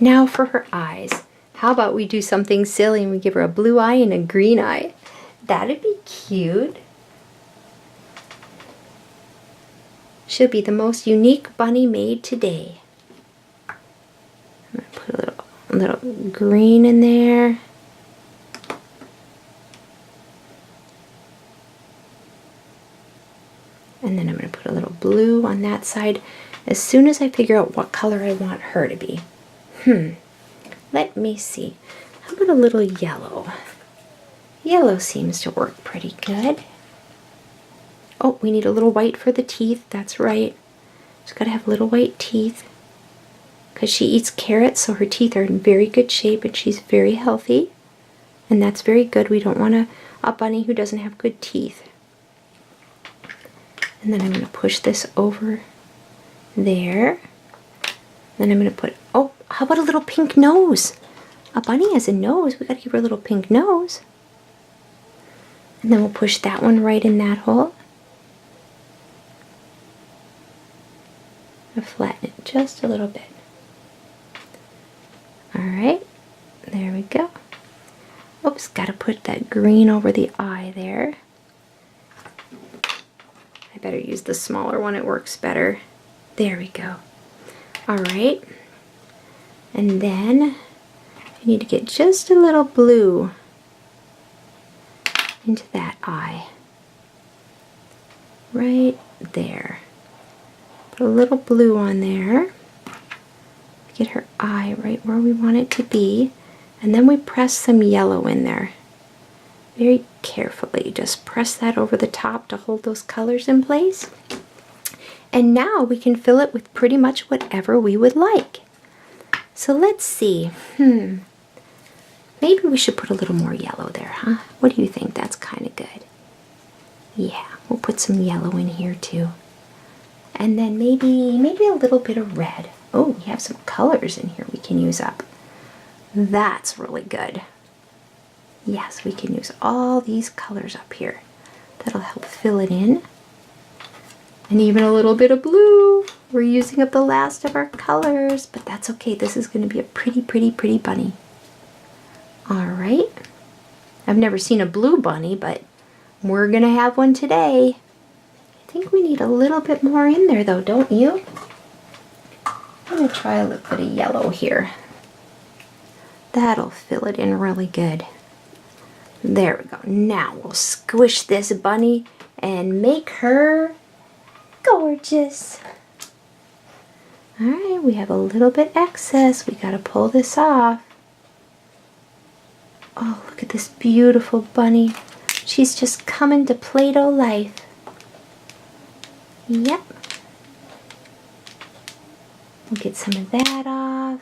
Now for her eyes. How about we do something silly and we give her a blue eye and a green eye? That'd be cute. She'll be the most unique bunny made today. I'm going to put a little green in there. And then I'm going to put a little blue on that side as soon as I figure out what color I want her to be. Let me see. How about a little yellow? Yellow seems to work pretty good. Oh, we need a little white for the teeth. That's right. She's got to have little white teeth because she eats carrots, so her teeth are in very good shape and she's very healthy. And that's very good. We don't want a bunny who doesn't have good teeth. And then I'm going to push this over there. Then I'm going to put, oh, how about a little pink nose? A bunny has a nose. We got to give her a little pink nose. And then we'll push that one right in that hole. I'll flatten it just a little bit. Alright, there we go. Oops, got to put that green over the eye there. I better use the smaller one, it works better. There we go. Alright, and then I need to get just a little blue into that eye. Right there. Put a little blue on there. Get her eye right where we want it to be. And then we press some yellow in there. Very carefully, just press that over the top to hold those colors in place. And now we can fill it with pretty much whatever we would like. So let's see. Maybe we should put a little more yellow there, huh? What do you think? That's kind of good. Yeah, we'll put some yellow in here too. And then maybe a little bit of red. Oh, we have some colors in here we can use up. That's really good. Yes, we can use all these colors up here. That'll help fill it in. And even a little bit of blue. We're using up the last of our colors, but that's okay. This is going to be a pretty, pretty, pretty bunny. All right. I've never seen a blue bunny, but we're going to have one today. I think we need a little bit more in there though, don't you? I'm going to try a little bit of yellow here. That'll fill it in really good. There we go. Now we'll squish this bunny and make her gorgeous. Alright, we have a little bit excess. We gotta pull this off. Oh, look at this beautiful bunny. She's just coming to Play-Doh life. Yep. We'll get some of that off.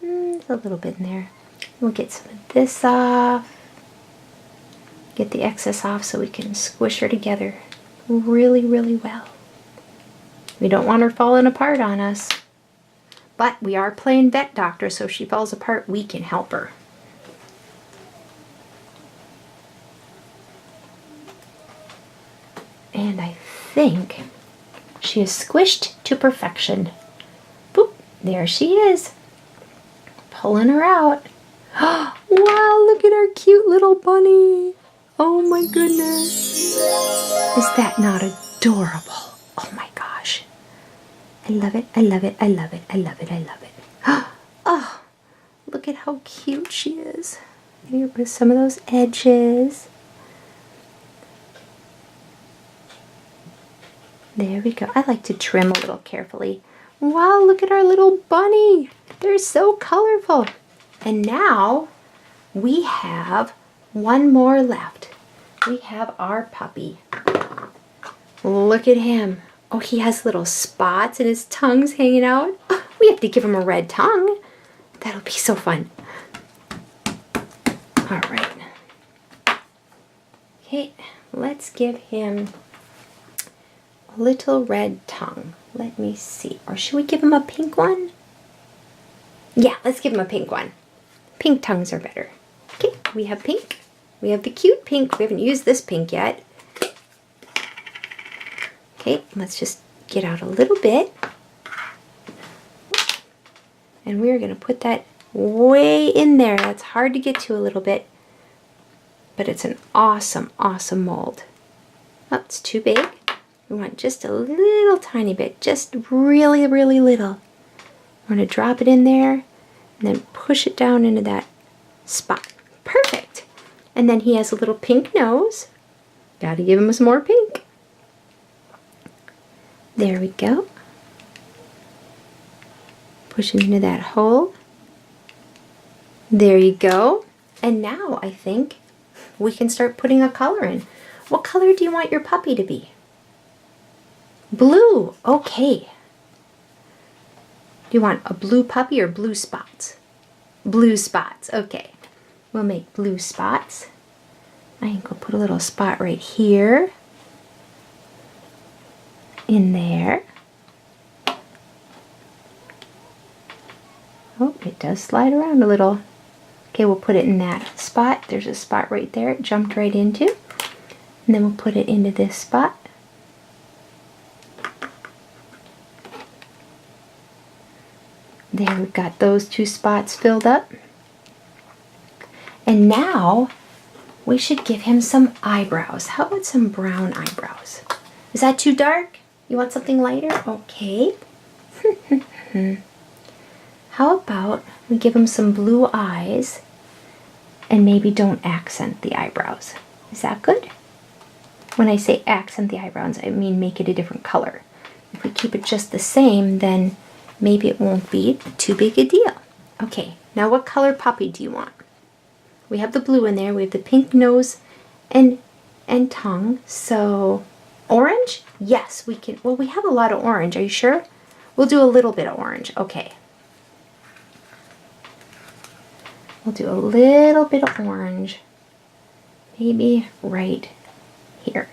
There's a little bit in there. We'll get some of this off. Get the excess off so we can squish her together really, really well. We don't want her falling apart on us. But we are playing vet doctor, so if she falls apart, we can help her. And I think she is squished to perfection. Boop, there she is. Pulling her out. Wow, look at our cute little bunny. Oh my goodness. Is that not adorable? Oh my gosh. I love it, I love it, I love it, I love it, I love it. Oh, look at how cute she is. Here with some of those edges. There we go. I like to trim a little carefully. Wow, look at our little bunny. They're so colorful. And now we have one more left. We have our puppy. Look at him. Oh, he has little spots and his tongue's hanging out. Oh, we have to give him a red tongue. That'll be so fun. All right. Okay, let's give him a little red tongue. Let me see. Or should we give him a pink one? Yeah, let's give him a pink one. Pink tongues are better. Okay, we have pink. We have the cute pink. We haven't used this pink yet. Okay, let's just get out a little bit. And we're going to put that way in there. That's hard to get to a little bit. But it's an awesome, awesome mold. Oh, it's too big. We want just a little tiny bit. Just really, really little. We're going to drop it in there and then push it down into that spot. Perfect. And then he has a little pink nose. Got to give him some more pink. There we go. Push it into that hole. There you go. And now I think we can start putting a color in. What color do you want your puppy to be? Blue. Okay. Do you want a blue puppy or blue spots? Blue spots. Okay. We'll make blue spots. I think we'll put a little spot right here. In there. Oh, it does slide around a little. Okay, we'll put it in that spot. There's a spot right there it jumped right into. And then we'll put it into this spot. There, we've got those two spots filled up. And now we should give him some eyebrows. How about some brown eyebrows? Is that too dark? You want something lighter? Okay. How about we give him some blue eyes and maybe don't accent the eyebrows? Is that good? When I say accent the eyebrows, I mean make it a different color. If we keep it just the same, then maybe it won't be too big a deal. Okay, now what color puppy do you want? We have the blue in there, we have the pink nose and tongue, so orange? Yes, we can. Well, we have a lot of orange, are you sure? We'll do a little bit of orange, okay. We'll do a little bit of orange, maybe right here.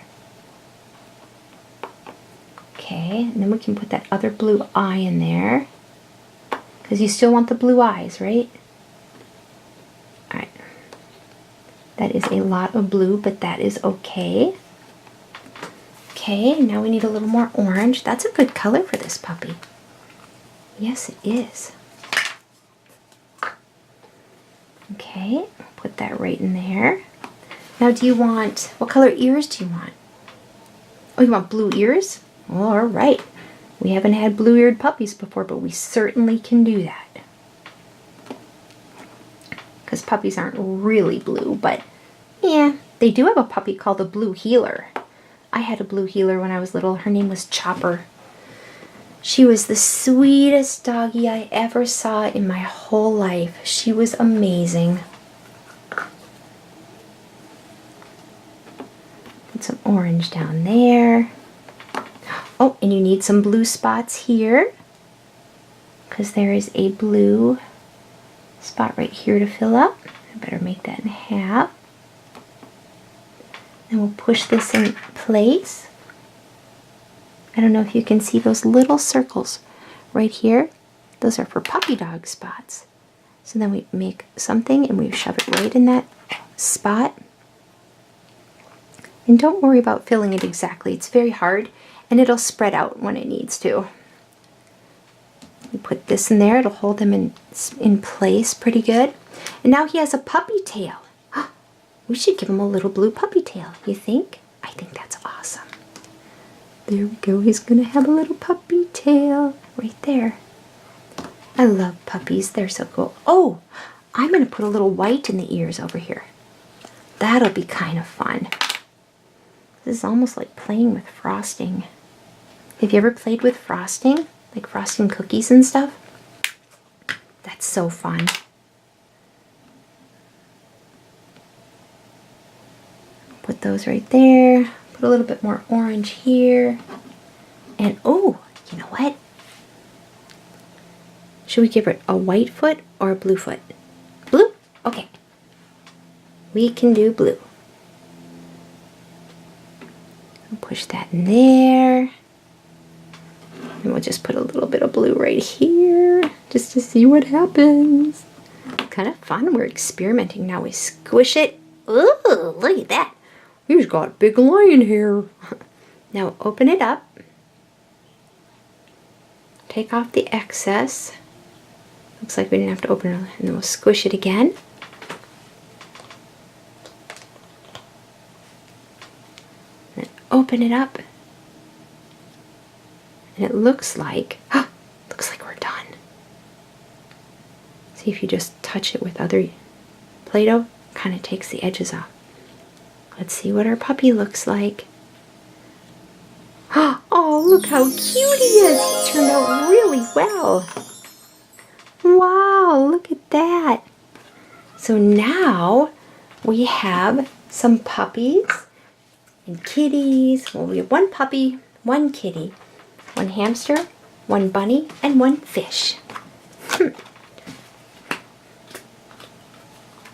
Okay, and then we can put that other blue eye in there, because you still want the blue eyes, right? All right. That is a lot of blue, but that is okay. Okay, now we need a little more orange. That's a good color for this puppy. Yes, it is. Okay, put that right in there. Now do you want, what color ears do you want? Oh, you want blue ears? All right. We haven't had blue-eared puppies before, but we certainly can do that. Because puppies aren't really blue, but yeah, they do have a puppy called a blue heeler. I had a blue heeler when I was little. Her name was Chopper. She was the sweetest doggie I ever saw in my whole life. She was amazing. Put some orange down there. Oh, and you need some blue spots here, because there is a blue spot right here to fill up. I better make that in half. And we'll push this in place. I don't know if you can see those little circles right here. Those are for puppy dog spots. So then we make something and we shove it right in that spot. And don't worry about filling it exactly. It's very hard and it'll spread out when it needs to. We put this in there. It'll hold them in place pretty good. And now he has a puppy tail. We should give him a little blue puppy tail. You think? I think that's awesome. There we go. He's going to have a little puppy tail right there. I love puppies. They're so cool. Oh, I'm going to put a little white in the ears over here. That'll be kind of fun. This is almost like playing with frosting. Have you ever played with frosting? Like frosting cookies and stuff? That's so fun. Put those right there. Put a little bit more orange here. And oh, you know what? Should we give it a white foot or a blue foot? Blue? Okay. We can do blue. I'll push that in there. And we'll just put a little bit of blue right here just to see what happens. Kind of fun. We're experimenting now. We squish it. Ooh, look at that. He's got big lion hair. Now open it up. Take off the excess. Looks like we didn't have to open it. And then we'll squish it again. And open it up. And it looks like we're done. See, if you just touch it with other Play-Doh, kind of takes the edges off. Let's see what our puppy looks like. Oh, look how cute he is. He turned out really well. Wow, look at that. So now we have some puppies and kitties. Well, we have one puppy, one kitty, one hamster, one bunny, and one fish.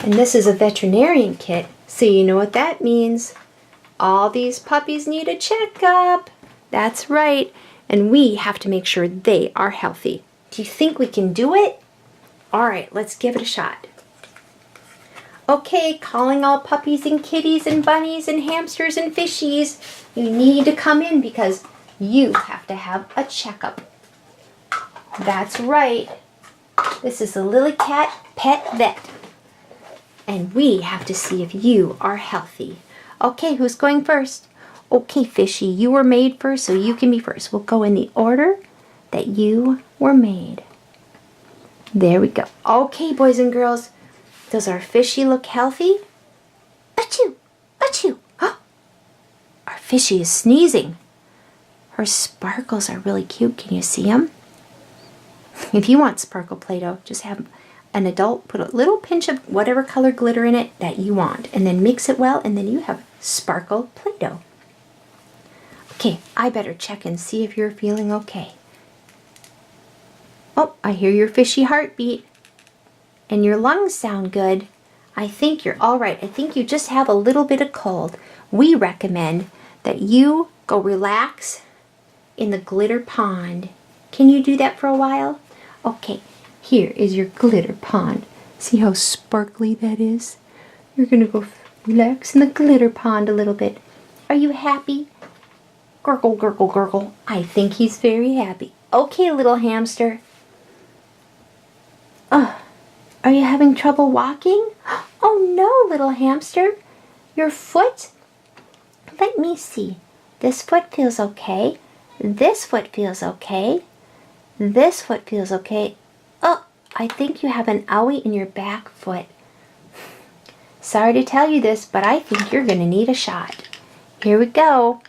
And this is a veterinarian kit, so you know what that means. All these puppies need a checkup. That's right. And we have to make sure they are healthy. Do you think we can do it? All right, let's give it a shot. Okay, calling all puppies and kitties and bunnies and hamsters and fishies. You need to come in because you have to have a checkup. That's right. This is the Lillykat Pet Vet. And we have to see if you are healthy. Okay, who's going first? Okay, Fishy, you were made first, so you can be first. We'll go in the order that you were made. There we go. Okay, boys and girls, does our Fishy look healthy? Achoo! Achoo! Our Fishy is sneezing. Her sparkles are really cute. Can you see them? If you want sparkle Play-Doh, just have an adult put a little pinch of whatever color glitter in it that you want, and then mix it well, and then you have sparkle Play-Doh. Okay, I better check and see if you're feeling okay. Oh, I hear your fishy heartbeat, and your lungs sound good. I think you're all right. I think you just have a little bit of cold. We recommend that you go relax in the glitter pond. Can you do that for a while? Okay, here is your glitter pond. See how sparkly that is? You're gonna go relax in the glitter pond a little bit. Are you happy? Gurgle, gurgle, gurgle. I think he's very happy. Okay, little hamster. Are you having trouble walking? Oh no, little hamster. Your foot? Let me see. This foot feels okay. This foot feels okay. This foot feels okay. Oh, I think you have an owie in your back foot. Sorry to tell you this, but I think you're going to need a shot. Here we go.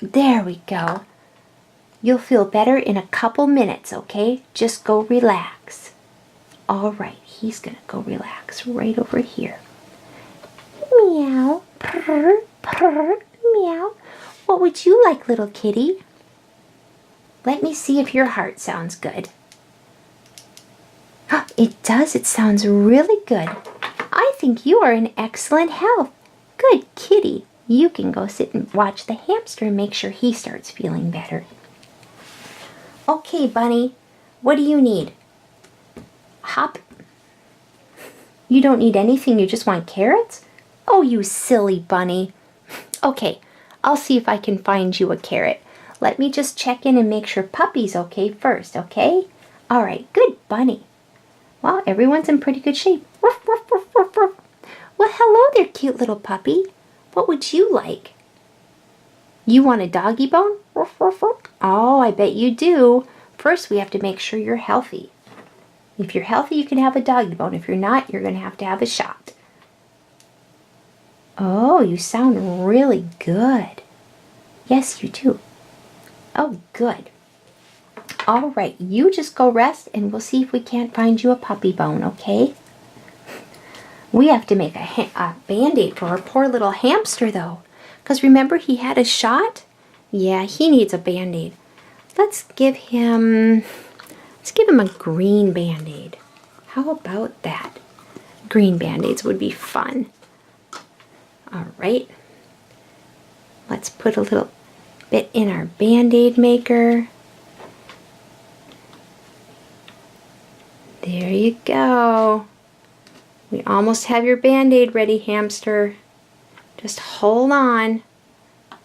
There we go. You'll feel better in a couple minutes, okay? Just go relax. All right, he's going to go relax right over here. Meow, purr, purr, meow. What would you like, little kitty? Let me see if your heart sounds good. It does. It sounds really good. I think you are in excellent health. Good kitty. You can go sit and watch the hamster and make sure he starts feeling better. Okay, bunny. What do you need? Hop. You don't need anything. You just want carrots? Oh, you silly bunny. Okay, I'll see if I can find you a carrot. Let me just check in and make sure Puppy's okay first, okay? All right, good bunny. Well, everyone's in pretty good shape. Ruff, ruff, ruff, ruff, ruff. Well, hello there, cute little puppy. What would you like? You want a doggy bone? Ruff, ruff, ruff. Oh, I bet you do. First, we have to make sure you're healthy. If you're healthy, you can have a doggy bone. If you're not, you're going to have a shot. Oh, you sound really good. Yes, you do. Oh, good. All right, you just go rest and we'll see if we can't find you a puppy bone, okay? We have to make a Band-Aid for our poor little hamster, though. Because remember, he had a shot? Yeah, he needs a Band-Aid. Let's give him a green Band-Aid. How about that? Green Band-Aids would be fun. All right. Let's put a little bit in our Band-Aid maker. There you go. We almost have your Band-Aid ready, hamster. Just hold on.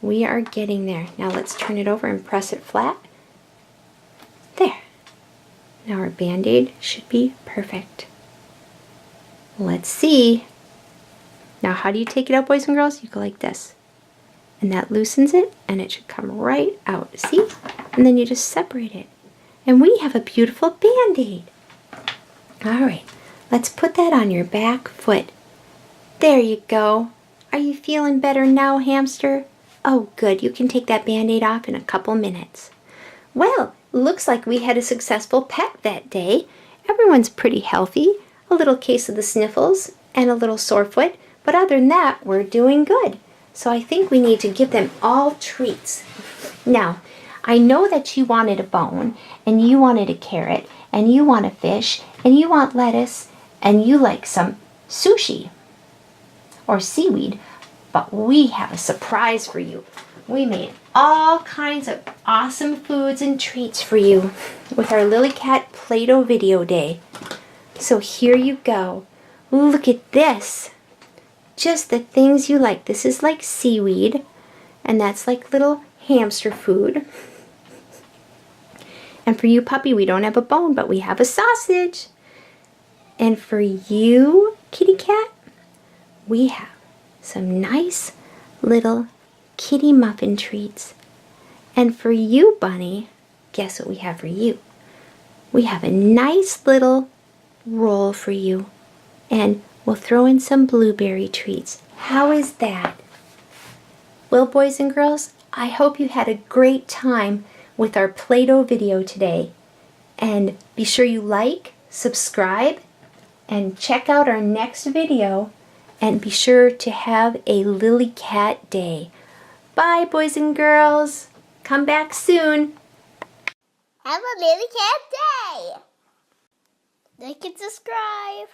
We are getting there. Now let's turn it over and press it flat. There. Now our Band-Aid should be perfect. Let's see. Now how do you take it out, boys and girls? You go like this. And that loosens it, and it should come right out. See? And then you just separate it. And we have a beautiful Band-Aid. All right. Let's put that on your back foot. There you go. Are you feeling better now, hamster? Oh, good. You can take that Band-Aid off in a couple minutes. Well, looks like we had a successful pet that day. Everyone's pretty healthy. A little case of the sniffles and a little sore foot. But other than that, we're doing good. So I think we need to give them all treats. Now, I know that you wanted a bone, and you wanted a carrot, and you want a fish, and you want lettuce, and you like some sushi or seaweed, but we have a surprise for you. We made all kinds of awesome foods and treats for you with our Lillykat Play-Doh video day. So here you go. Look at this. Just the things you like. This is like seaweed, and that's like little hamster food. And for you, puppy, we don't have a bone, but we have a sausage. And for you, kitty cat, we have some nice little kitty muffin treats. And for you, bunny, guess what we have for you? We have a nice little roll for you. And we'll throw in some blueberry treats. How is that? Well, boys and girls, I hope you had a great time with our Play-Doh video today. And be sure you like, subscribe, and check out our next video. And be sure to have a Lillykat day. Bye, boys and girls. Come back soon. Have a Lillykat day. Like and subscribe.